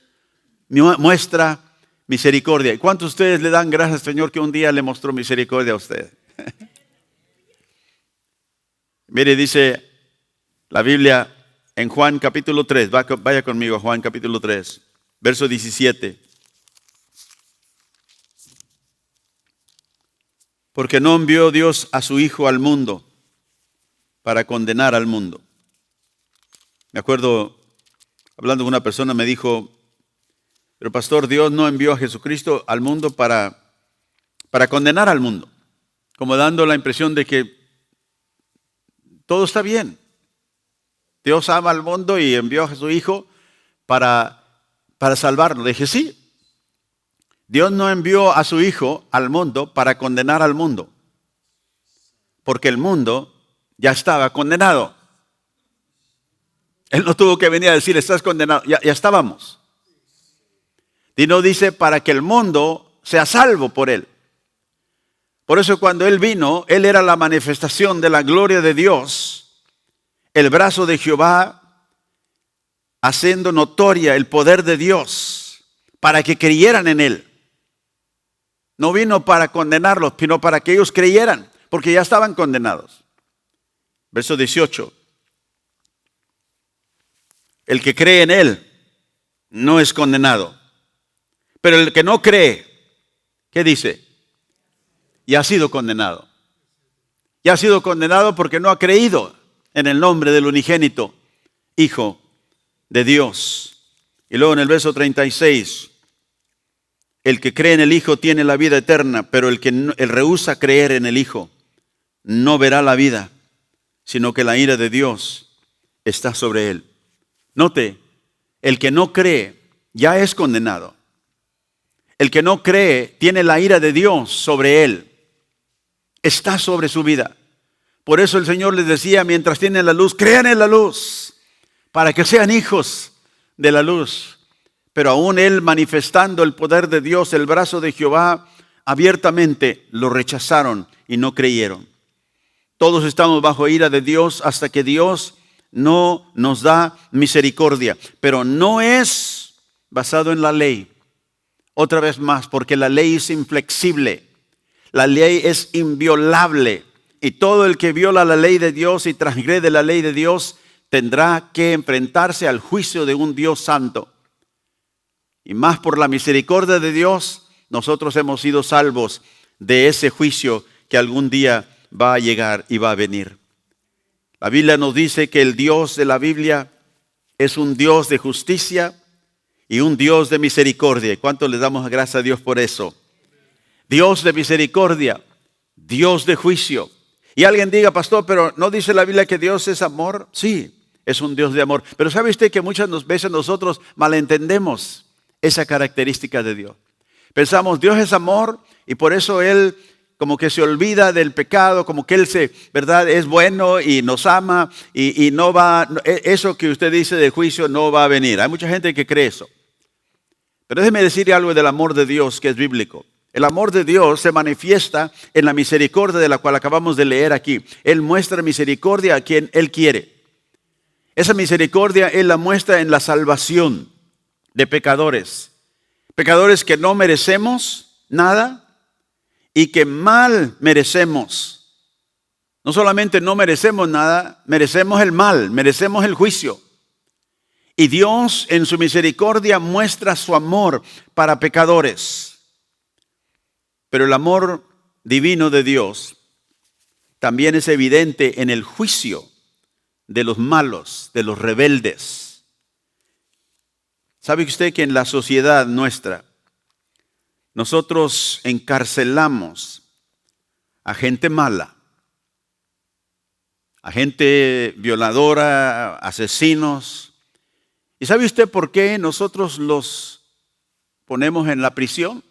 muestra misericordia. ¿Y cuántos de ustedes le dan gracias al Señor que un día le mostró misericordia a usted? Mire, dice la Biblia en Juan capítulo 3, vaya conmigo a Juan capítulo 3, verso 17. Porque no envió Dios a su Hijo al mundo para condenar al mundo. Me acuerdo, hablando con una persona, me dijo, pero pastor, Dios no envió a Jesucristo al mundo para condenar al mundo. Como dando la impresión de que todo está bien. Dios ama al mundo y envió a su Hijo para salvarnos. Le dije, sí. Dios no envió a su Hijo al mundo para condenar al mundo. Porque el mundo ya estaba condenado. Él no tuvo que venir a decir, estás condenado. Ya estábamos. Y no dice para que el mundo sea salvo por Él. Por eso cuando Él vino, Él era la manifestación de la gloria de Dios, el brazo de Jehová, haciendo notoria el poder de Dios, para que creyeran en Él. No vino para condenarlos, sino para que ellos creyeran, porque ya estaban condenados. Verso 18. El que cree en Él no es condenado. Pero el que no cree, ¿qué dice? Ya ha sido condenado. Ya ha sido condenado porque no ha creído en el nombre del unigénito Hijo de Dios. Y luego en el verso 36, el que cree en el Hijo tiene la vida eterna, pero el que rehúsa creer en el Hijo no verá la vida, sino que la ira de Dios está sobre él. Note, el que no cree ya es condenado. El que no cree tiene la ira de Dios sobre él. Está sobre su vida. Por eso el Señor les decía, mientras tienen la luz, crean en la luz, para que sean hijos de la luz. Pero aún Él, manifestando el poder de Dios, el brazo de Jehová, abiertamente lo rechazaron y no creyeron. Todos estamos bajo ira de Dios hasta que Dios no nos da misericordia. Pero no es basado en la ley. Otra vez más, porque la ley es inflexible. La ley es inviolable. Y todo el que viola la ley de Dios y transgrede la ley de Dios tendrá que enfrentarse al juicio de un Dios santo. Y más por la misericordia de Dios, nosotros hemos sido salvos de ese juicio que algún día va a llegar y va a venir. La Biblia nos dice que el Dios de la Biblia es un Dios de justicia y un Dios de misericordia. ¿Cuánto le damos gracias a Dios por eso? Dios de misericordia, Dios de juicio. Y alguien diga, pastor, pero ¿no dice la Biblia que Dios es amor? Sí, es un Dios de amor. Pero ¿sabe usted que muchas veces nosotros malentendemos esa característica de Dios? Pensamos, Dios es amor y por eso Él como que se olvida del pecado, como que Él ¿verdad? Es bueno y nos ama y no va, eso que usted dice de juicio no va a venir. Hay mucha gente que cree eso. Pero déjeme decirle algo del amor de Dios que es bíblico. El amor de Dios se manifiesta en la misericordia de la cual acabamos de leer aquí. Él muestra misericordia a quien Él quiere. Esa misericordia Él la muestra en la salvación de pecadores. Pecadores que no merecemos nada y que mal merecemos. No solamente no merecemos nada, merecemos el mal, merecemos el juicio. Y Dios en su misericordia muestra su amor para pecadores. Pero el amor divino de Dios también es evidente en el juicio de los malos, de los rebeldes. ¿Sabe usted que en la sociedad nuestra nosotros encarcelamos a gente mala, a gente violadora, asesinos? ¿Y sabe usted por qué nosotros los ponemos en la prisión?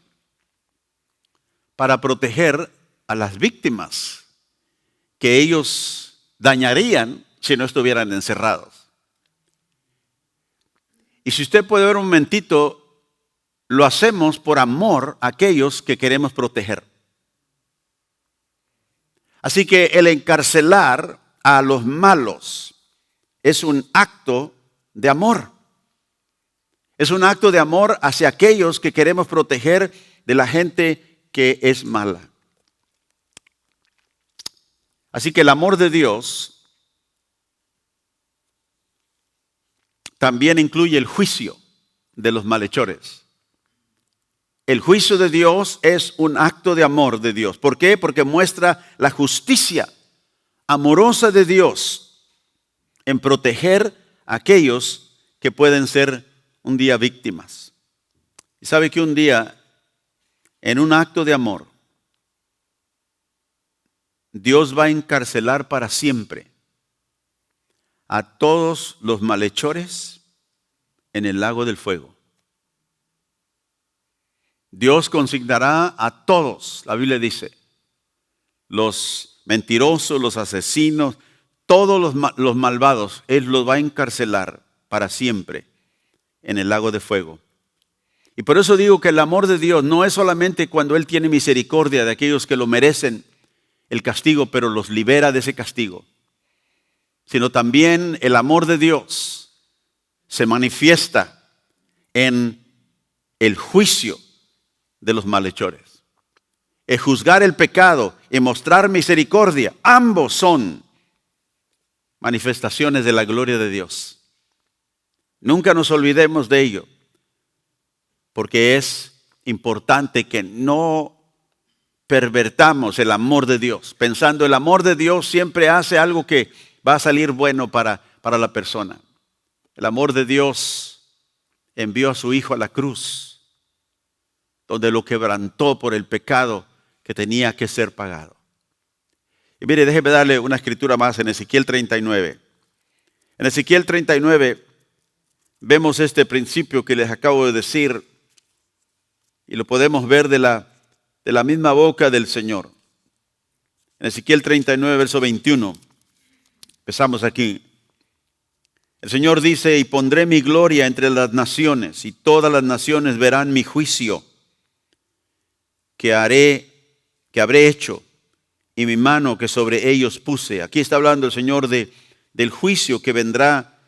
Para proteger a las víctimas que ellos dañarían si no estuvieran encerrados. Y si usted puede ver un momentito, lo hacemos por amor a aquellos que queremos proteger. Así que el encarcelar a los malos es un acto de amor. Es un acto de amor hacia aquellos que queremos proteger de la gente que es mala. Así que el amor de Dios también incluye el juicio de los malhechores. El juicio de Dios es un acto de amor de Dios. ¿Por qué? Porque muestra la justicia amorosa de Dios en proteger a aquellos que pueden ser un día víctimas. Y sabe que un día, en un acto de amor, Dios va a encarcelar para siempre a todos los malhechores en el lago del fuego. Dios consignará a todos, la Biblia dice, los mentirosos, los asesinos, todos los malvados, Él los va a encarcelar para siempre en el lago de fuego. Y por eso digo que el amor de Dios no es solamente cuando Él tiene misericordia de aquellos que lo merecen el castigo, pero los libera de ese castigo, sino también el amor de Dios se manifiesta en el juicio de los malhechores. El juzgar el pecado y mostrar misericordia, ambos son manifestaciones de la gloria de Dios. Nunca nos olvidemos de ello, porque es importante que no pervertamos el amor de Dios, pensando el amor de Dios siempre hace algo que va a salir bueno para la persona. El amor de Dios envió a su Hijo a la cruz, donde lo quebrantó por el pecado que tenía que ser pagado. Y mire, déjeme darle una escritura más en Ezequiel 39. En Ezequiel 39 vemos este principio que les acabo de decir y lo podemos ver de la misma boca del Señor. En Ezequiel 39, verso 21. Empezamos aquí. El Señor dice: y pondré mi gloria entre las naciones, y todas las naciones verán mi juicio que habré hecho, y mi mano que sobre ellos puse. Aquí está hablando el Señor del juicio que vendrá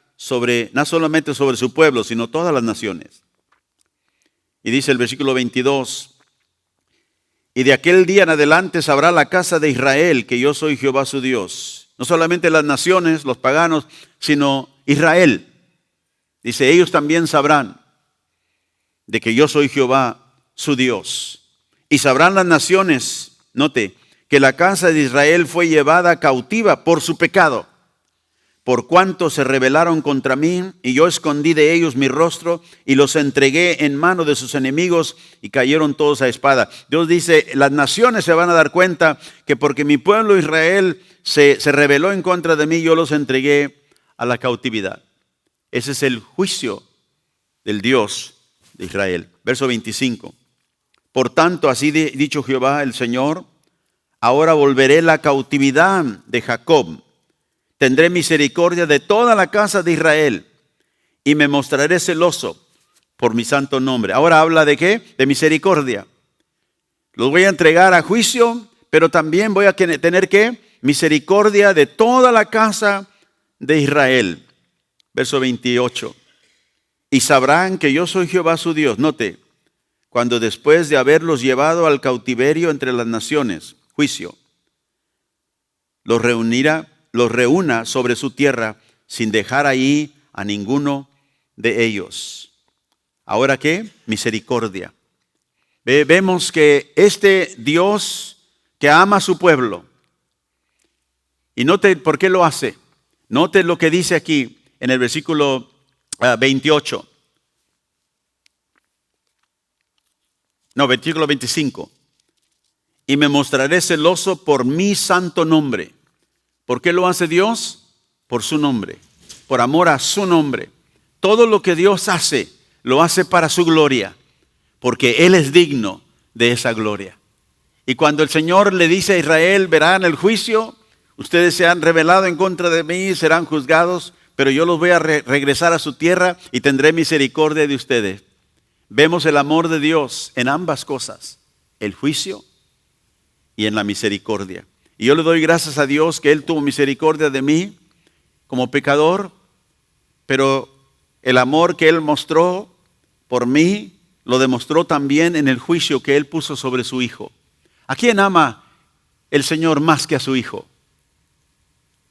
no solamente sobre su pueblo, sino todas las naciones. Y dice el versículo 22: y de aquel día en adelante sabrá la casa de Israel que yo soy Jehová su Dios. No solamente las naciones, los paganos, sino Israel. Dice, ellos también sabrán de que yo soy Jehová su Dios. Y sabrán las naciones, note, que la casa de Israel fue llevada cautiva por su pecado, por cuanto se rebelaron contra mí, y yo escondí de ellos mi rostro y los entregué en mano de sus enemigos y cayeron todos a espada. Dios dice, las naciones se van a dar cuenta que porque mi pueblo Israel se rebeló en contra de mí, yo los entregué a la cautividad. Ese es el juicio del Dios de Israel. Verso 25. Por tanto, así dicho Jehová el Señor, ahora volveré la cautividad de Jacob. Tendré misericordia de toda la casa de Israel y me mostraré celoso por mi santo nombre. Ahora habla de ¿qué? De misericordia. Los voy a entregar a juicio, pero también voy a tener ¿qué? Misericordia de toda la casa de Israel. Verso 28. Y sabrán que yo soy Jehová su Dios. Note, cuando después de haberlos llevado al cautiverio entre las naciones, juicio, los reúna sobre su tierra sin dejar ahí a ninguno de ellos. ¿Ahora qué? Misericordia. Vemos que este Dios que ama a su pueblo, y note por qué lo hace, Note lo que dice aquí en el versículo 28. No, versículo 25. Y me mostraré celoso por mi santo nombre. ¿Por qué lo hace Dios? Por su nombre, por amor a su nombre. Todo lo que Dios hace, lo hace para su gloria, porque Él es digno de esa gloria. Y cuando el Señor le dice a Israel, verán el juicio, ustedes se han rebelado en contra de mí, serán juzgados, pero yo los voy a regresar a su tierra y tendré misericordia de ustedes. Vemos el amor de Dios en ambas cosas, el juicio y en la misericordia. Y yo le doy gracias a Dios que Él tuvo misericordia de mí como pecador, pero el amor que Él mostró por mí lo demostró también en el juicio que Él puso sobre su Hijo. ¿A quién ama el Señor más que a su Hijo?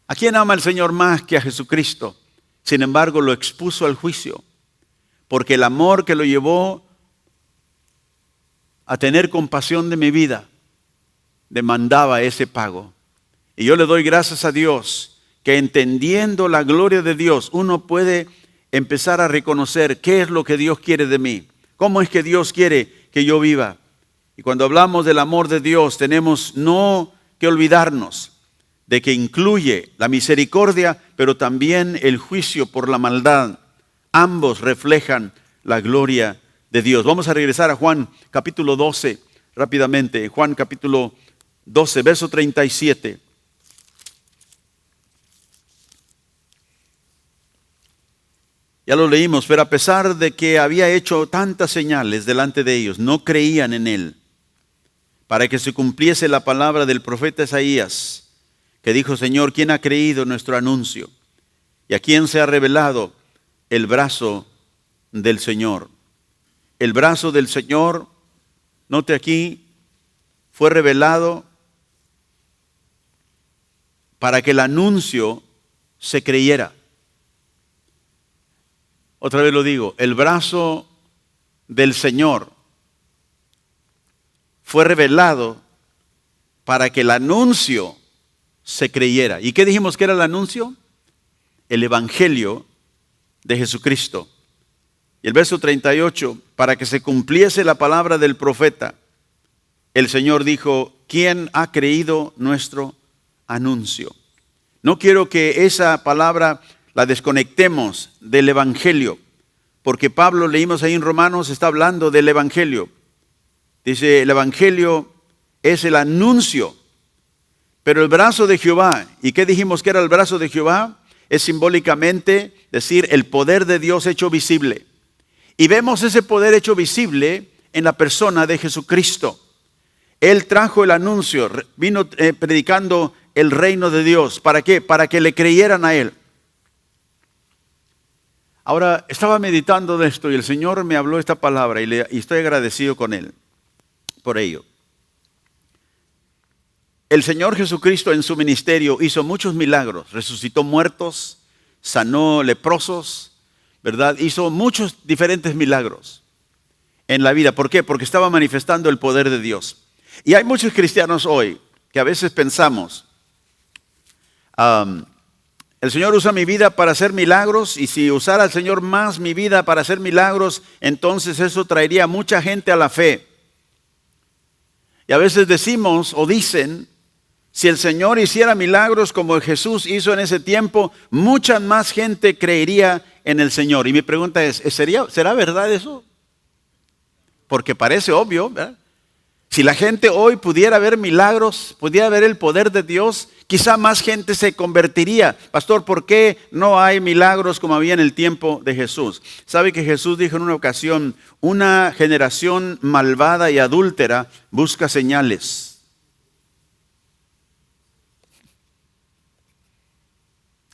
¿A quién ama el Señor más que a Jesucristo? Sin embargo, lo expuso al juicio, porque el amor que lo llevó a tener compasión de mi vida demandaba ese pago. Y yo le doy gracias a Dios que entendiendo la gloria de Dios, uno puede empezar a reconocer qué es lo que Dios quiere de mí, cómo es que Dios quiere que yo viva. Y cuando hablamos del amor de Dios, tenemos no que olvidarnos de que incluye la misericordia, pero también el juicio por la maldad. Ambos reflejan la gloria de Dios. Vamos a regresar a Juan capítulo 12 rápidamente. Juan capítulo 12, verso 37. Ya lo leímos, pero a pesar de que había hecho tantas señales delante de ellos, no creían en Él, para que se cumpliese la palabra del profeta Isaías, que dijo, Señor, ¿quién ha creído nuestro anuncio? ¿Y a quién se ha revelado el brazo del Señor? El brazo del Señor, note aquí, fue revelado para que el anuncio se creyera. Otra vez lo digo, el brazo del Señor fue revelado para que el anuncio se creyera. ¿Y qué dijimos que era el anuncio? El Evangelio de Jesucristo. Y el verso 38, para que se cumpliese la palabra del profeta, el Señor dijo, ¿quién ha creído nuestro anuncio? No quiero que esa palabra la desconectemos del Evangelio, porque Pablo, leímos ahí en Romanos, está hablando del Evangelio. Dice, el Evangelio es el anuncio, pero el brazo de Jehová, ¿y qué dijimos que era el brazo de Jehová? Es simbólicamente decir el poder de Dios hecho visible. Y vemos ese poder hecho visible en la persona de Jesucristo. Él trajo el anuncio, vino predicando el reino de Dios. ¿Para qué? Para que le creyeran a Él. Ahora, estaba meditando de esto y el Señor me habló esta palabra y estoy agradecido con Él por ello. El Señor Jesucristo en su ministerio hizo muchos milagros, resucitó muertos, sanó leprosos, ¿verdad? Hizo muchos diferentes milagros en la vida. ¿Por qué? Porque estaba manifestando el poder de Dios. Y hay muchos cristianos hoy que a veces pensamos, el Señor usa mi vida para hacer milagros y si usara el Señor más mi vida para hacer milagros, entonces eso traería a mucha gente a la fe. Y a veces decimos o dicen, si el Señor hiciera milagros como Jesús hizo en ese tiempo, mucha más gente creería en el Señor. Y mi pregunta es, ¿será verdad eso? Porque parece obvio, ¿verdad? Si la gente hoy pudiera ver milagros, pudiera ver el poder de Dios, quizá más gente se convertiría. Pastor, ¿por qué no hay milagros como había en el tiempo de Jesús? ¿Sabe que Jesús dijo en una ocasión, una generación malvada y adúltera busca señales?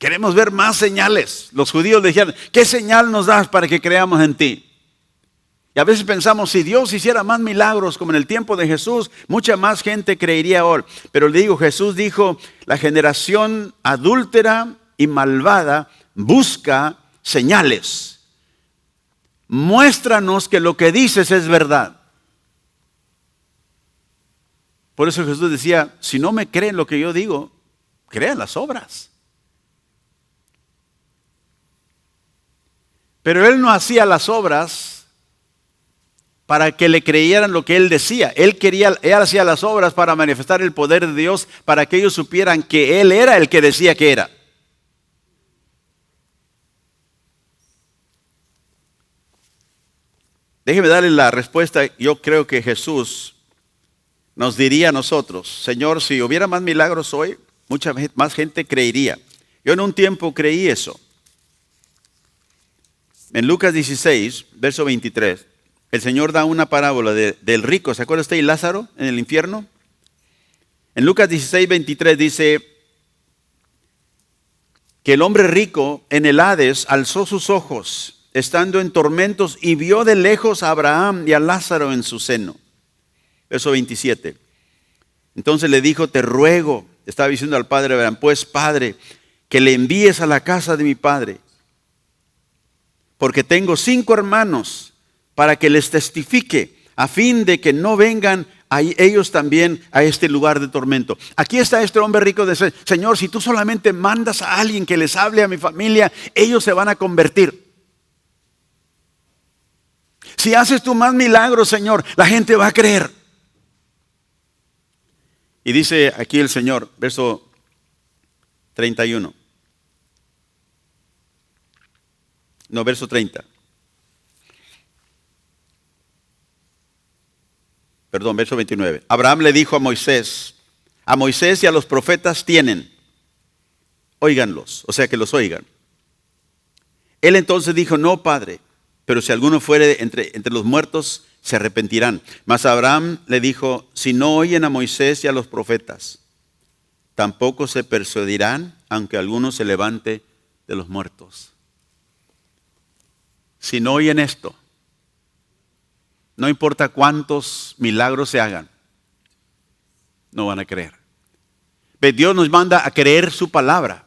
Queremos ver más señales. Los judíos le dijeron, ¿qué señal nos das para que creamos en ti? Y a veces pensamos, si Dios hiciera más milagros como en el tiempo de Jesús, mucha más gente creería ahora. Pero le digo, Jesús dijo, la generación adúltera y malvada busca señales. Muéstranos que lo que dices es verdad. Por eso Jesús decía, si no me creen lo que yo digo, crean las obras. Pero él no hacía las obras para que le creyeran lo que él decía. Él hacía las obras para manifestar el poder de Dios, para que ellos supieran que él era el que decía que era. Déjeme darle la respuesta. Yo creo que Jesús nos diría a nosotros: Señor, si hubiera más milagros hoy, mucha más gente creería. Yo en un tiempo creí eso. En Lucas 16, verso 23, el Señor da una parábola del rico. ¿Se acuerda usted de Lázaro en el infierno? En Lucas 16, 23 dice que el hombre rico en el Hades alzó sus ojos, estando en tormentos, y vio de lejos a Abraham y a Lázaro en su seno. Verso 27. Entonces le dijo: te ruego, estaba diciendo al padre Abraham, pues Padre, que le envíes a la casa de mi padre, porque tengo 5 hermanos, para que les testifique, a fin de que no vengan ellos también a este lugar de tormento. Aquí está este hombre rico de Señor, si tú solamente mandas a alguien que les hable a mi familia, ellos se van a convertir. Si haces tú más milagros, Señor, la gente va a creer. Y dice aquí el Señor, verso 31. No, verso 30. Perdón, verso 29. Abraham le dijo a Moisés y a los profetas tienen, óiganlos, o sea que los oigan. Él entonces dijo: no, Padre, pero si alguno fuere entre los muertos, se arrepentirán. Mas Abraham le dijo: si no oyen a Moisés y a los profetas, tampoco se persuadirán, aunque alguno se levante de los muertos. Si no oyen esto, no importa cuántos milagros se hagan, no van a creer. Pero Dios nos manda a creer su palabra,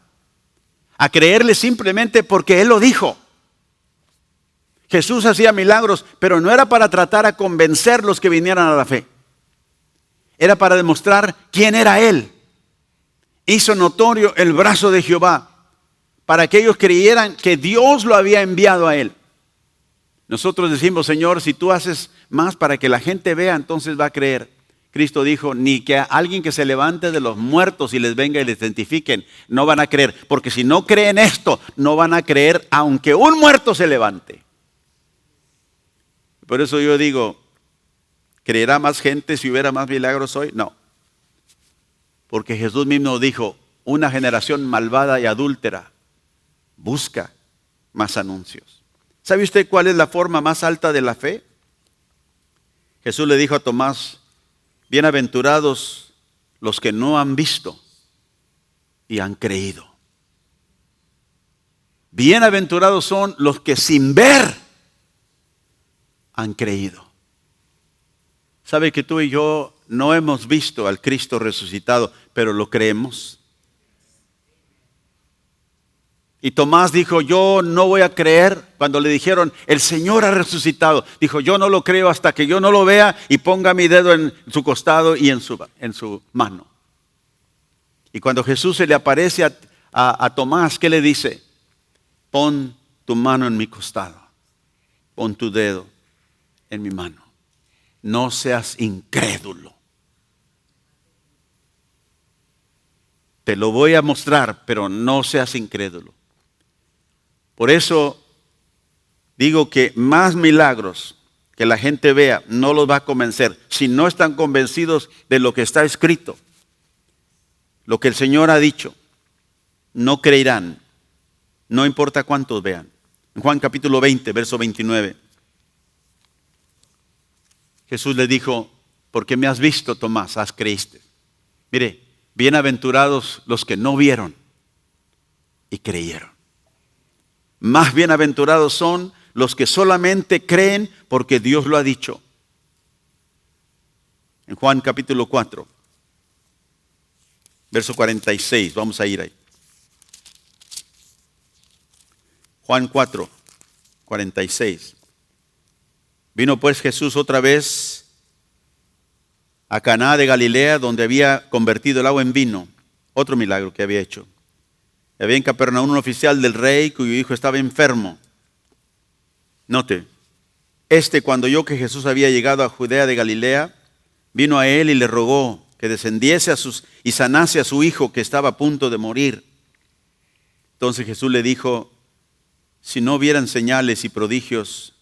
a creerle simplemente porque Él lo dijo. Jesús hacía milagros, pero no era para tratar a convencer los que vinieran a la fe. Era para demostrar quién era Él. Hizo notorio el brazo de Jehová, para que ellos creyeran que Dios lo había enviado a Él. Nosotros decimos: Señor, si tú haces más para que la gente vea, entonces va a creer. Cristo dijo: ni que alguien que se levante de los muertos y les venga y les identifiquen, no van a creer. Porque si no creen esto, no van a creer aunque un muerto se levante. Por eso yo digo, ¿creerá más gente si hubiera más milagros hoy? No. Porque Jesús mismo dijo: una generación malvada y adúltera busca más anuncios. ¿Sabe usted cuál es la forma más alta de la fe? Jesús le dijo a Tomás: bienaventurados los que no han visto y han creído. Bienaventurados son los que sin ver han creído. ¿Sabe que tú y yo no hemos visto al Cristo resucitado, pero lo creemos? Y Tomás dijo: yo no voy a creer. Cuando le dijeron: el Señor ha resucitado, dijo: yo no lo creo hasta que yo no lo vea y ponga mi dedo en su costado y en su mano. Y cuando Jesús se le aparece a Tomás, ¿qué le dice? Pon tu mano en mi costado, pon tu dedo en mi mano. No seas incrédulo. Te lo voy a mostrar, pero no seas incrédulo. Por eso digo que más milagros que la gente vea no los va a convencer. Si no están convencidos de lo que está escrito, lo que el Señor ha dicho, no creerán. No importa cuántos vean. En Juan capítulo 20, verso 29. Jesús le dijo: porque me has visto, Tomás, has creíste. Mire, bienaventurados los que no vieron y creyeron. Más bienaventurados son los que solamente creen porque Dios lo ha dicho. En Juan capítulo 4, verso 46, vamos a ir ahí. Juan 4, 46. Vino pues Jesús otra vez a Caná de Galilea, donde había convertido el agua en vino. Otro milagro que había hecho. Había en Capernaum un oficial del rey cuyo hijo estaba enfermo. Note, cuando oyó que Jesús había llegado a Judea de Galilea, vino a él y le rogó que descendiese y sanase a su hijo que estaba a punto de morir. Entonces Jesús le dijo, si no vieran señales y prodigios,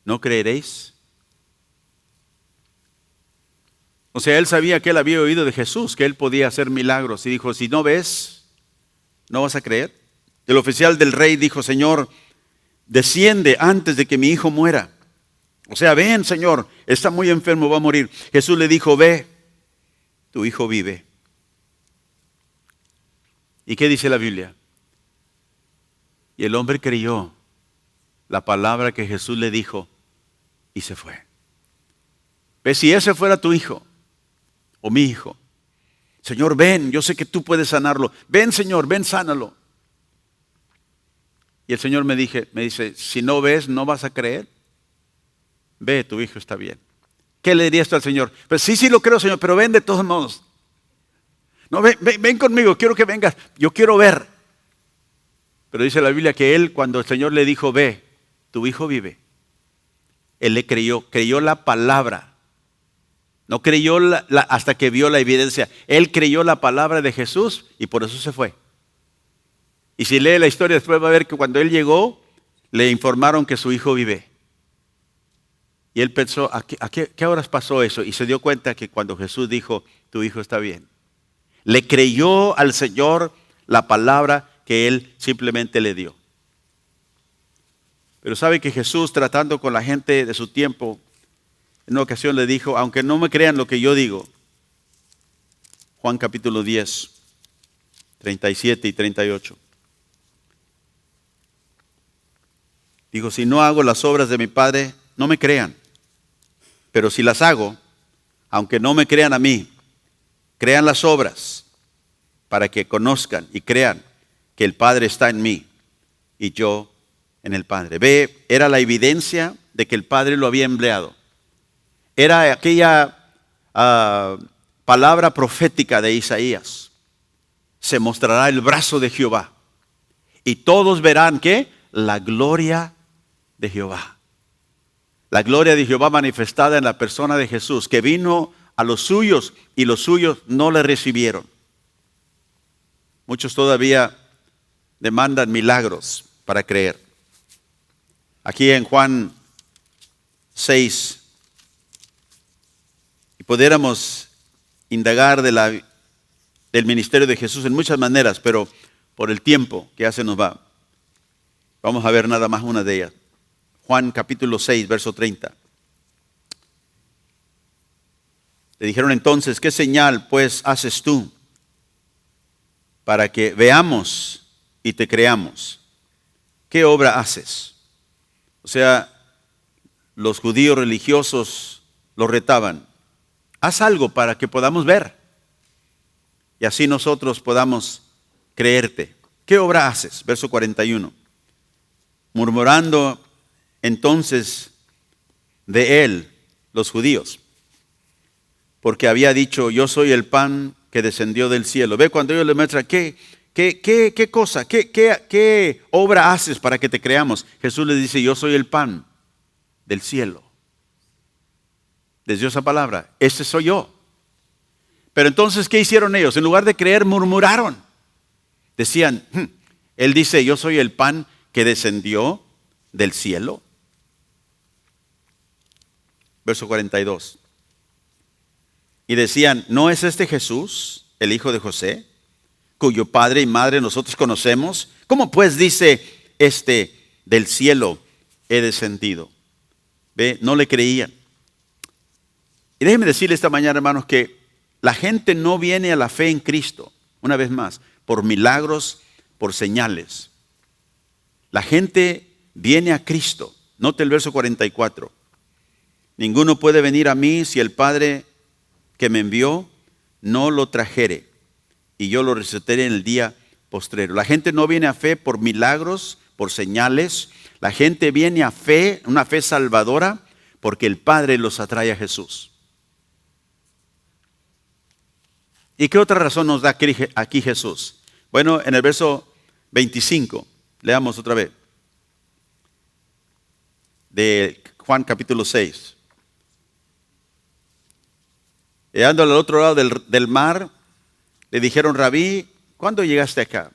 ¿no creeréis? O sea, él sabía que él había oído de Jesús, que él podía hacer milagros. Y dijo, si no ves, ¿no vas a creer? El oficial del rey dijo, Señor, desciende antes de que mi hijo muera. O sea, ven, Señor, está muy enfermo, va a morir. Jesús le dijo, ve, tu hijo vive. ¿Y qué dice la Biblia? Y el hombre creyó la palabra que Jesús le dijo y se fue. ¿Ves? Si ese fuera tu hijo o mi hijo, Señor, ven, yo sé que tú puedes sanarlo. Ven, Señor, ven, sánalo. Y el Señor me dice, si no ves, ¿no vas a creer? Ve, tu hijo está bien. ¿Qué le dirías tú al Señor? Pues sí lo creo, Señor, pero ven de todos modos. No, ven conmigo, quiero que vengas, yo quiero ver. Pero dice la Biblia que él, cuando el Señor le dijo, ve, tu hijo vive, él le creyó la palabra. No creyó hasta que vio la evidencia. Él creyó la palabra de Jesús y por eso se fue. Y si lee la historia después va a ver que cuando él llegó, le informaron que su hijo vive. Y él pensó, ¿a qué horas pasó eso? Y se dio cuenta que cuando Jesús dijo, tu hijo está bien. Le creyó al Señor la palabra que él simplemente le dio. Pero sabe que Jesús, tratando con la gente de su tiempo, en una ocasión le dijo, aunque no me crean lo que yo digo, Juan capítulo 10, 37 y 38. Dijo, si no hago las obras de mi Padre, no me crean. Pero si las hago, aunque no me crean a mí, crean las obras para que conozcan y crean que el Padre está en mí y yo en el Padre. Ve, era la evidencia de que el Padre lo había empleado. Era aquella palabra profética de Isaías. Se mostrará el brazo de Jehová y todos verán ¿qué? La gloria de Jehová. La gloria de Jehová manifestada en la persona de Jesús, que vino a los suyos y los suyos no le recibieron. Muchos todavía demandan milagros para creer. Aquí en Juan 6, y pudiéramos indagar del ministerio de Jesús en muchas maneras, pero por el tiempo que ya se nos va, vamos a ver nada más una de ellas. Juan capítulo 6, verso 30. Le dijeron entonces, ¿qué señal pues haces tú para que veamos y te creamos? ¿Qué obra haces? O sea, los judíos religiosos lo retaban. Haz algo para que podamos ver y así nosotros podamos creerte. ¿Qué obra haces? Verso 41. Murmurando entonces de él los judíos, porque había dicho, yo soy el pan que descendió del cielo. Ve, cuando ellos le muestran, ¿qué cosa, qué obra haces para que te creamos? Jesús les dice, yo soy el pan del cielo. Les dio esa palabra, ese soy yo. Pero entonces, ¿qué hicieron ellos? En lugar de creer, murmuraron. Decían, él dice, yo soy el pan que descendió del cielo. Verso 42. Y decían, ¿no es este Jesús, el hijo de José, cuyo padre y madre nosotros conocemos? ¿Cómo pues dice del cielo he descendido? Ve, no le creían. Y déjenme decirle esta mañana, hermanos, que la gente no viene a la fe en Cristo, una vez más, por milagros, por señales. La gente viene a Cristo. Note el verso 44. Ninguno puede venir a mí si el Padre que me envió no lo trajere, y yo lo resucitaré en el día postrero. La gente no viene a fe por milagros, por señales. La gente viene a fe, una fe salvadora, porque el Padre los atrae a Jesús. ¿Y qué otra razón nos da aquí Jesús? Bueno, en el verso 25, leamos otra vez. de Juan capítulo 6. Llegando al otro lado del mar, le dijeron: Rabí, ¿cuándo llegaste acá?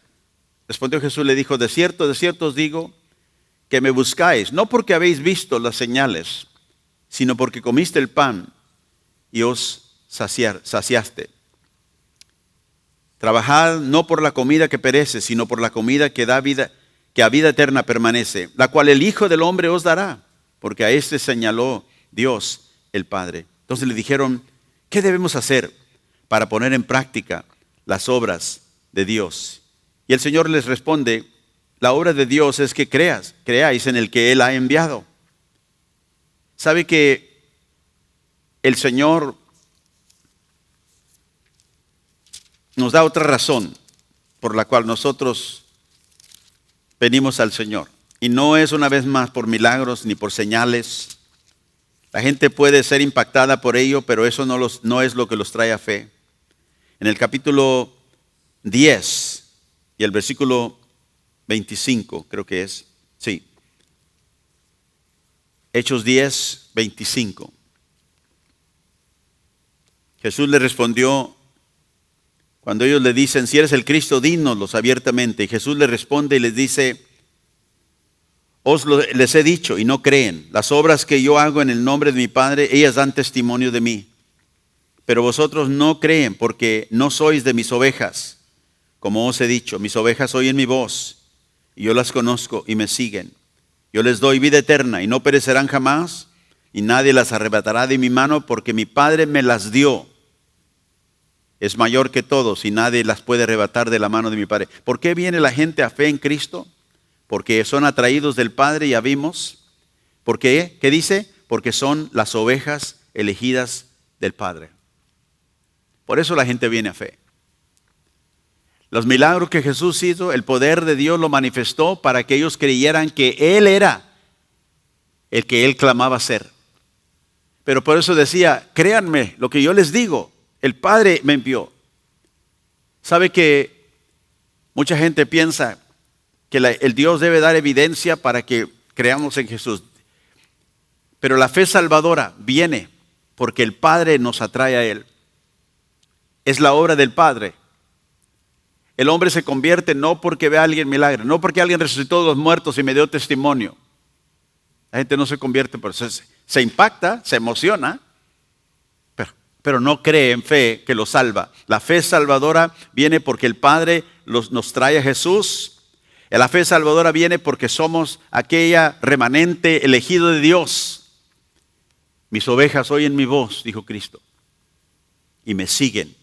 Respondió Jesús, le dijo: de cierto os digo que me buscáis, no porque habéis visto las señales, sino porque comiste el pan y os saciaste. Trabajad no por la comida que perece, sino por la comida que da vida, que a vida eterna permanece, la cual el Hijo del Hombre os dará, porque a este señaló Dios el Padre. Entonces le dijeron: ¿qué debemos hacer para poner en práctica las obras de Dios? Y el Señor les responde: la obra de Dios es que creáis en el que Él ha enviado. ¿Sabe que el Señor nos da otra razón por la cual nosotros venimos al Señor? Y no es una vez más por milagros ni por señales. La gente puede ser impactada por ello, pero eso no es lo que los trae a fe. En el capítulo 10 y el versículo 25, creo que es, sí. Hechos 10, 25. Jesús le respondió, cuando ellos le dicen: si eres el Cristo, dínoslos abiertamente. Y Jesús le responde y les dice: les he dicho y no creen. Las obras que yo hago en el nombre de mi Padre, ellas dan testimonio de mí. Pero vosotros no creen porque no sois de mis ovejas. Como os he dicho, mis ovejas oyen mi voz, y yo las conozco y me siguen. Yo les doy vida eterna y no perecerán jamás, y nadie las arrebatará de mi mano, porque mi Padre me las dio. Es mayor que todos y nadie las puede arrebatar de la mano de mi Padre. ¿Por qué viene la gente a fe en Cristo? Porque son atraídos del Padre, ya vimos. ¿Por qué? ¿Qué dice? Porque son las ovejas elegidas del Padre. Por eso la gente viene a fe. Los milagros que Jesús hizo, el poder de Dios lo manifestó para que ellos creyeran que Él era el que Él clamaba ser. Pero por eso decía: créanme lo que yo les digo, el Padre me envió. ¿Sabe que mucha gente piensa que el Dios debe dar evidencia para que creamos en Jesús? Pero la fe salvadora viene porque el Padre nos atrae a Él. Es la obra del Padre. El hombre se convierte no porque vea a alguien milagro, no porque alguien resucitó de los muertos y me dio testimonio. La gente no se convierte por eso. Se impacta, se emociona, pero no cree en fe que lo salva. La fe salvadora viene porque el Padre nos trae a Jesús. La fe salvadora viene porque somos aquella remanente elegido de Dios. Mis ovejas oyen mi voz, dijo Cristo, y me siguen.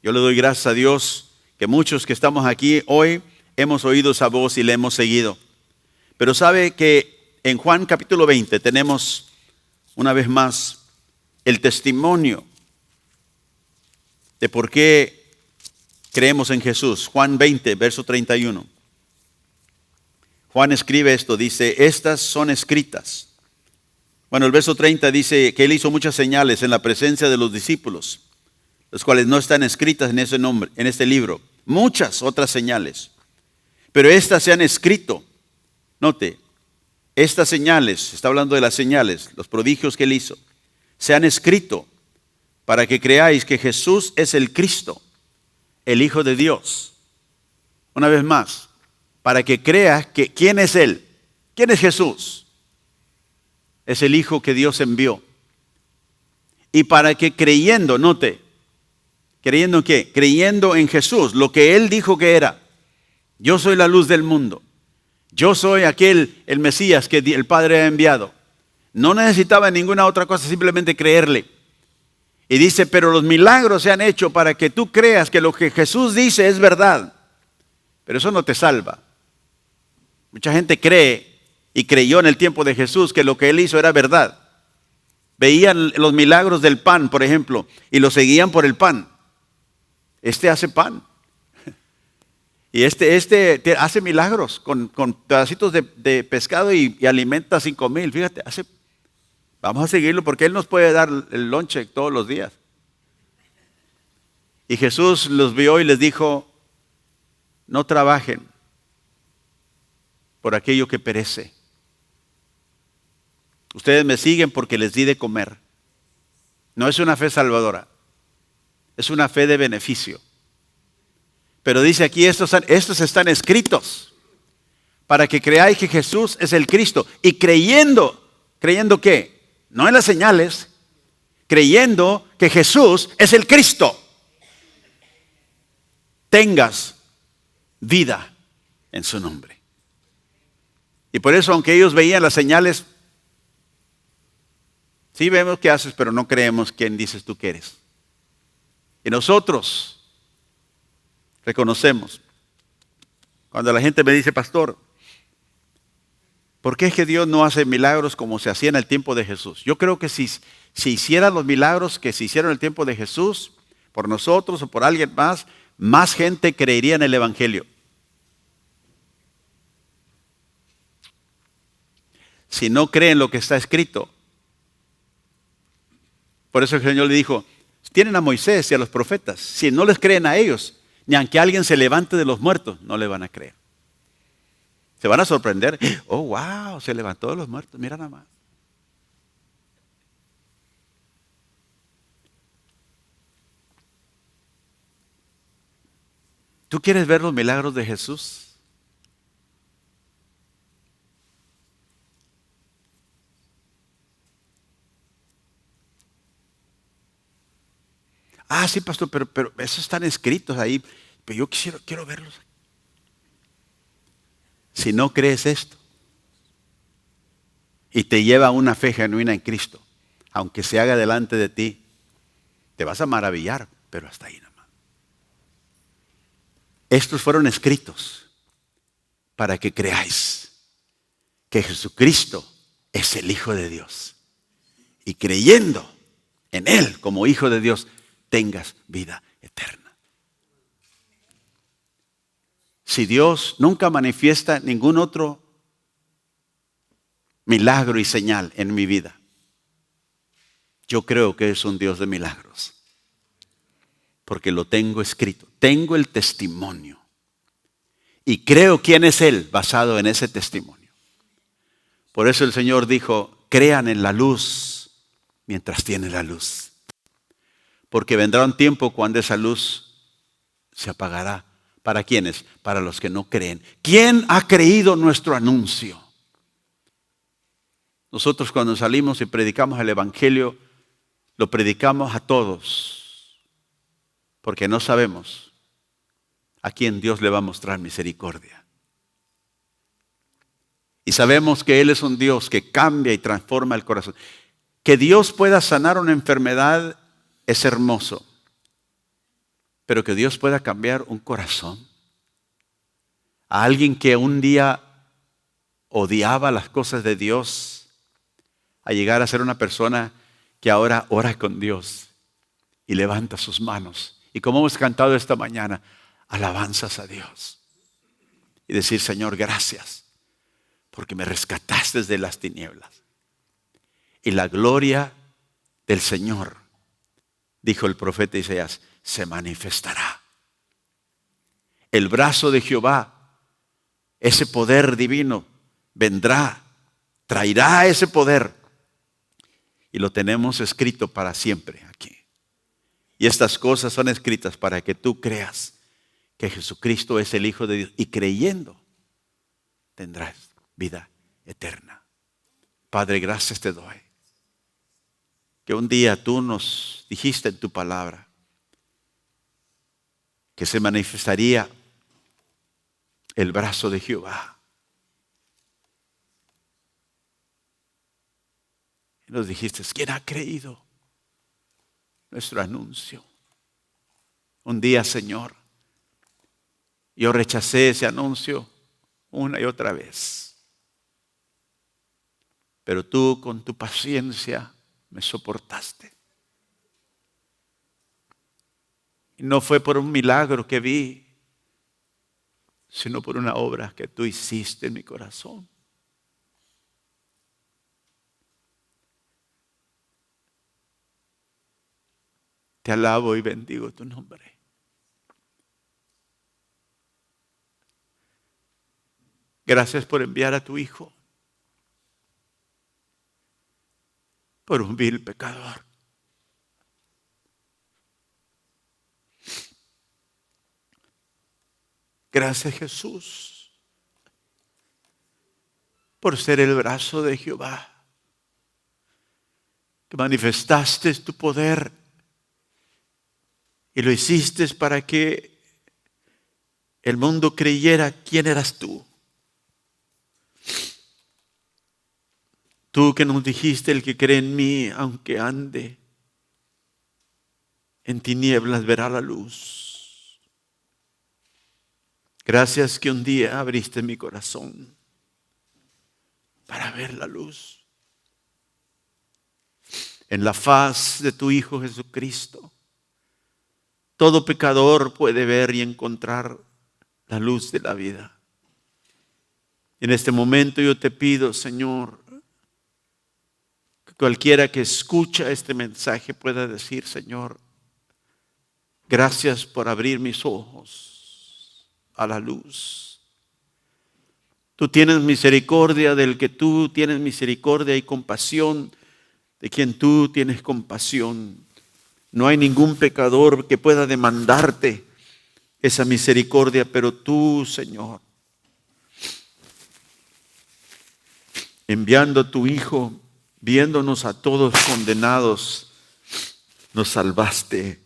Yo le doy gracias a Dios que muchos que estamos aquí hoy hemos oído esa voz y le hemos seguido. Pero sabe que en Juan capítulo 20 tenemos una vez más el testimonio de por qué creemos en Jesús. Juan 20, verso 31. Juan escribe esto, dice: estas son escritas. Bueno, el verso 30 dice que Él hizo muchas señales en la presencia de los discípulos, las cuales no están escritas en ese nombre, en este libro. Muchas otras señales, pero estas se han escrito. Note, estas señales, está hablando de las señales, los prodigios que Él hizo, se han escrito para que creáis que Jesús es el Cristo, el Hijo de Dios. Una vez más, para que creas que ¿quién es Él? ¿Quién es Jesús? Es el Hijo que Dios envió. Y para que creyendo, note, ¿creyendo en qué? Creyendo en Jesús, lo que Él dijo que era. Yo soy la luz del mundo. Yo soy el Mesías que el Padre ha enviado. No necesitaba ninguna otra cosa, simplemente creerle. Y dice: pero los milagros se han hecho para que tú creas que lo que Jesús dice es verdad. Pero eso no te salva. Mucha gente cree y creyó en el tiempo de Jesús que lo que Él hizo era verdad. Veían los milagros del pan, por ejemplo, y lo seguían por el pan. Este hace pan. Y este hace milagros con pedacitos de pescado y alimenta 5,000. Fíjate, vamos a seguirlo porque Él nos puede dar el lonche todos los días. Y Jesús los vio y les dijo: no trabajen por aquello que perece, Ustedes me siguen porque les di de comer. No es una fe salvadora, es una fe de beneficio. Pero dice aquí, estos están escritos para que creáis que Jesús es el Cristo. Y ¿creyendo qué? No en las señales, creyendo que Jesús es el Cristo, tengas vida en su nombre. Y por eso, aunque ellos veían las señales, sí vemos qué haces, pero no creemos quién dices tú que eres. Y nosotros reconocemos. Cuando la gente me dice, pastor, ¿por qué es que Dios no hace milagros como se hacía en el tiempo de Jesús? Yo creo que si hiciera los milagros que se hicieron en el tiempo de Jesús, por nosotros o por alguien más gente creería en el Evangelio. Si no creen lo que está escrito. Por eso el Señor le dijo, tienen a Moisés y a los profetas. Si no les creen a ellos, ni aunque alguien se levante de los muertos, no le van a creer. Se van a sorprender. Oh, wow, se levantó de los muertos. Mira nada más. ¿Tú quieres ver los milagros de Jesús? Ah, sí, pastor, pero esos están escritos ahí. Pero yo quiero verlos. Si no crees esto y te lleva a una fe genuina en Cristo, aunque se haga delante de ti, te vas a maravillar, pero hasta ahí nada más. Estos fueron escritos para que creáis que Jesucristo es el Hijo de Dios. Y creyendo en Él como Hijo de Dios, tengas vida eterna. Si Dios nunca manifiesta ningún otro milagro y señal en mi vida, yo creo que es un Dios de milagros. Porque lo tengo escrito. Tengo el testimonio. Y creo quién es Él basado en ese testimonio. Por eso el Señor dijo, crean en la luz mientras tiene la luz. Porque vendrá un tiempo cuando esa luz se apagará. ¿Para quiénes? Para los que no creen. ¿Quién ha creído nuestro anuncio? Nosotros cuando salimos y predicamos el Evangelio, lo predicamos a todos. Porque no sabemos a quién Dios le va a mostrar misericordia. Y sabemos que Él es un Dios que cambia y transforma el corazón. Que Dios pueda sanar una enfermedad es hermoso. Pero que Dios pueda cambiar un corazón. A alguien que un día odiaba las cosas de Dios, a llegar a ser una persona que ahora ora con Dios y levanta sus manos. Y como hemos cantado esta mañana, alabanzas a Dios. Y decir, Señor, gracias, porque me rescataste de las tinieblas. Y la gloria del Señor, dijo el profeta Isaías, se manifestará. El brazo de Jehová, ese poder divino, vendrá, traerá ese poder. Y lo tenemos escrito para siempre aquí. Y estas cosas son escritas para que tú creas que Jesucristo es el Hijo de Dios. Y creyendo, tendrás vida eterna. Padre, gracias te doy. Que un día tú nos dijiste en tu palabra que se manifestaría el brazo de Jehová. Y nos dijiste, ¿quién ha creído nuestro anuncio? Un día, Señor, yo rechacé ese anuncio una y otra vez. Pero tú con tu paciencia me soportaste. Y no fue por un milagro que vi, sino por una obra que tú hiciste en mi corazón. Te alabo y bendigo tu nombre. Gracias por enviar a tu Hijo por un vil pecador. Gracias, Jesús, por ser el brazo de Jehová, que manifestaste tu poder y lo hiciste para que el mundo creyera quién eras tú. Tú que nos dijiste, el que cree en mí, aunque ande en tinieblas, verá la luz. Gracias que un día abriste mi corazón para ver la luz en la faz de tu Hijo Jesucristo. Todo pecador puede ver y encontrar la luz de la vida. En este momento yo te pido, Señor, que cualquiera que escucha este mensaje pueda decir, Señor, gracias por abrir mis ojos a la luz. Tú tienes misericordia del que tú tienes misericordia y compasión de quien tú tienes compasión. No hay ningún pecador que pueda demandarte esa misericordia, pero tú, Señor, enviando a tu Hijo, viéndonos a todos condenados, nos salvaste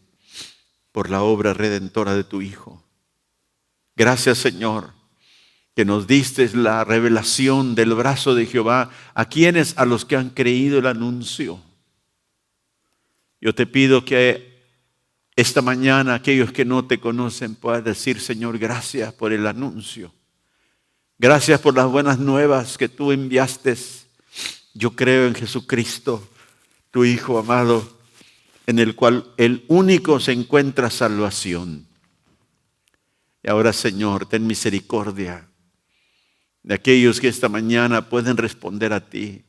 por la obra redentora de tu Hijo. Gracias, Señor, que nos diste la revelación del brazo de Jehová a quienes, a los que han creído el anuncio. Yo te pido que esta mañana aquellos que no te conocen puedan decir, Señor, gracias por el anuncio. Gracias por las buenas nuevas que tú enviaste. Yo creo en Jesucristo, tu Hijo amado, en el cual el único se encuentra salvación. Y ahora, Señor, ten misericordia de aquellos que esta mañana pueden responder a ti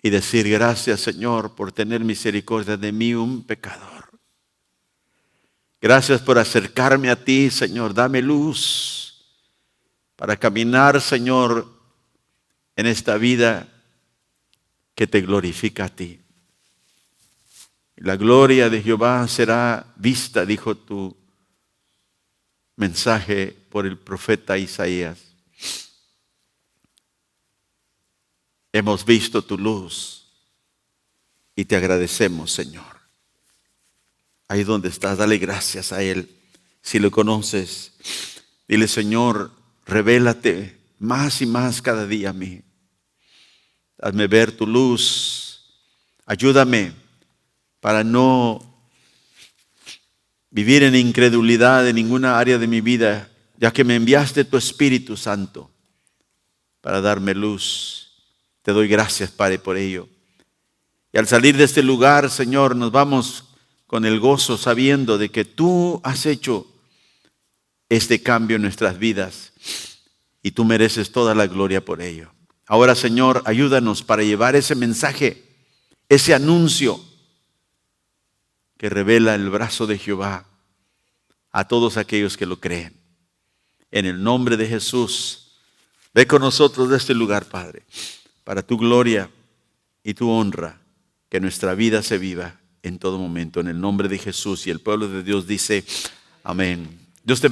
y decir, gracias, Señor, por tener misericordia de mí, un pecador. Gracias por acercarme a ti, Señor. Dame luz para caminar, Señor, en esta vida que te glorifica a ti. La gloria de Jehová será vista, dijo tu mensaje por el profeta Isaías. Hemos visto tu luz y te agradecemos, Señor. Ahí donde estás, dale gracias a Él. Si lo conoces, dile, Señor, revélate más y más cada día a mí. Hazme ver tu luz. Ayúdame para no vivir en incredulidad en ninguna área de mi vida, ya que me enviaste tu Espíritu Santo para darme luz. Te doy gracias, Padre, por ello. Y al salir de este lugar, Señor, nos vamos con el gozo sabiendo de que tú has hecho este cambio en nuestras vidas y tú mereces toda la gloria por ello. Ahora, Señor, ayúdanos para llevar ese mensaje, ese anuncio que revela el brazo de Jehová a todos aquellos que lo creen. En el nombre de Jesús, ve con nosotros de este lugar, Padre, para tu gloria y tu honra, que nuestra vida se viva en todo momento. En el nombre de Jesús, y el pueblo de Dios dice, amén. Dios te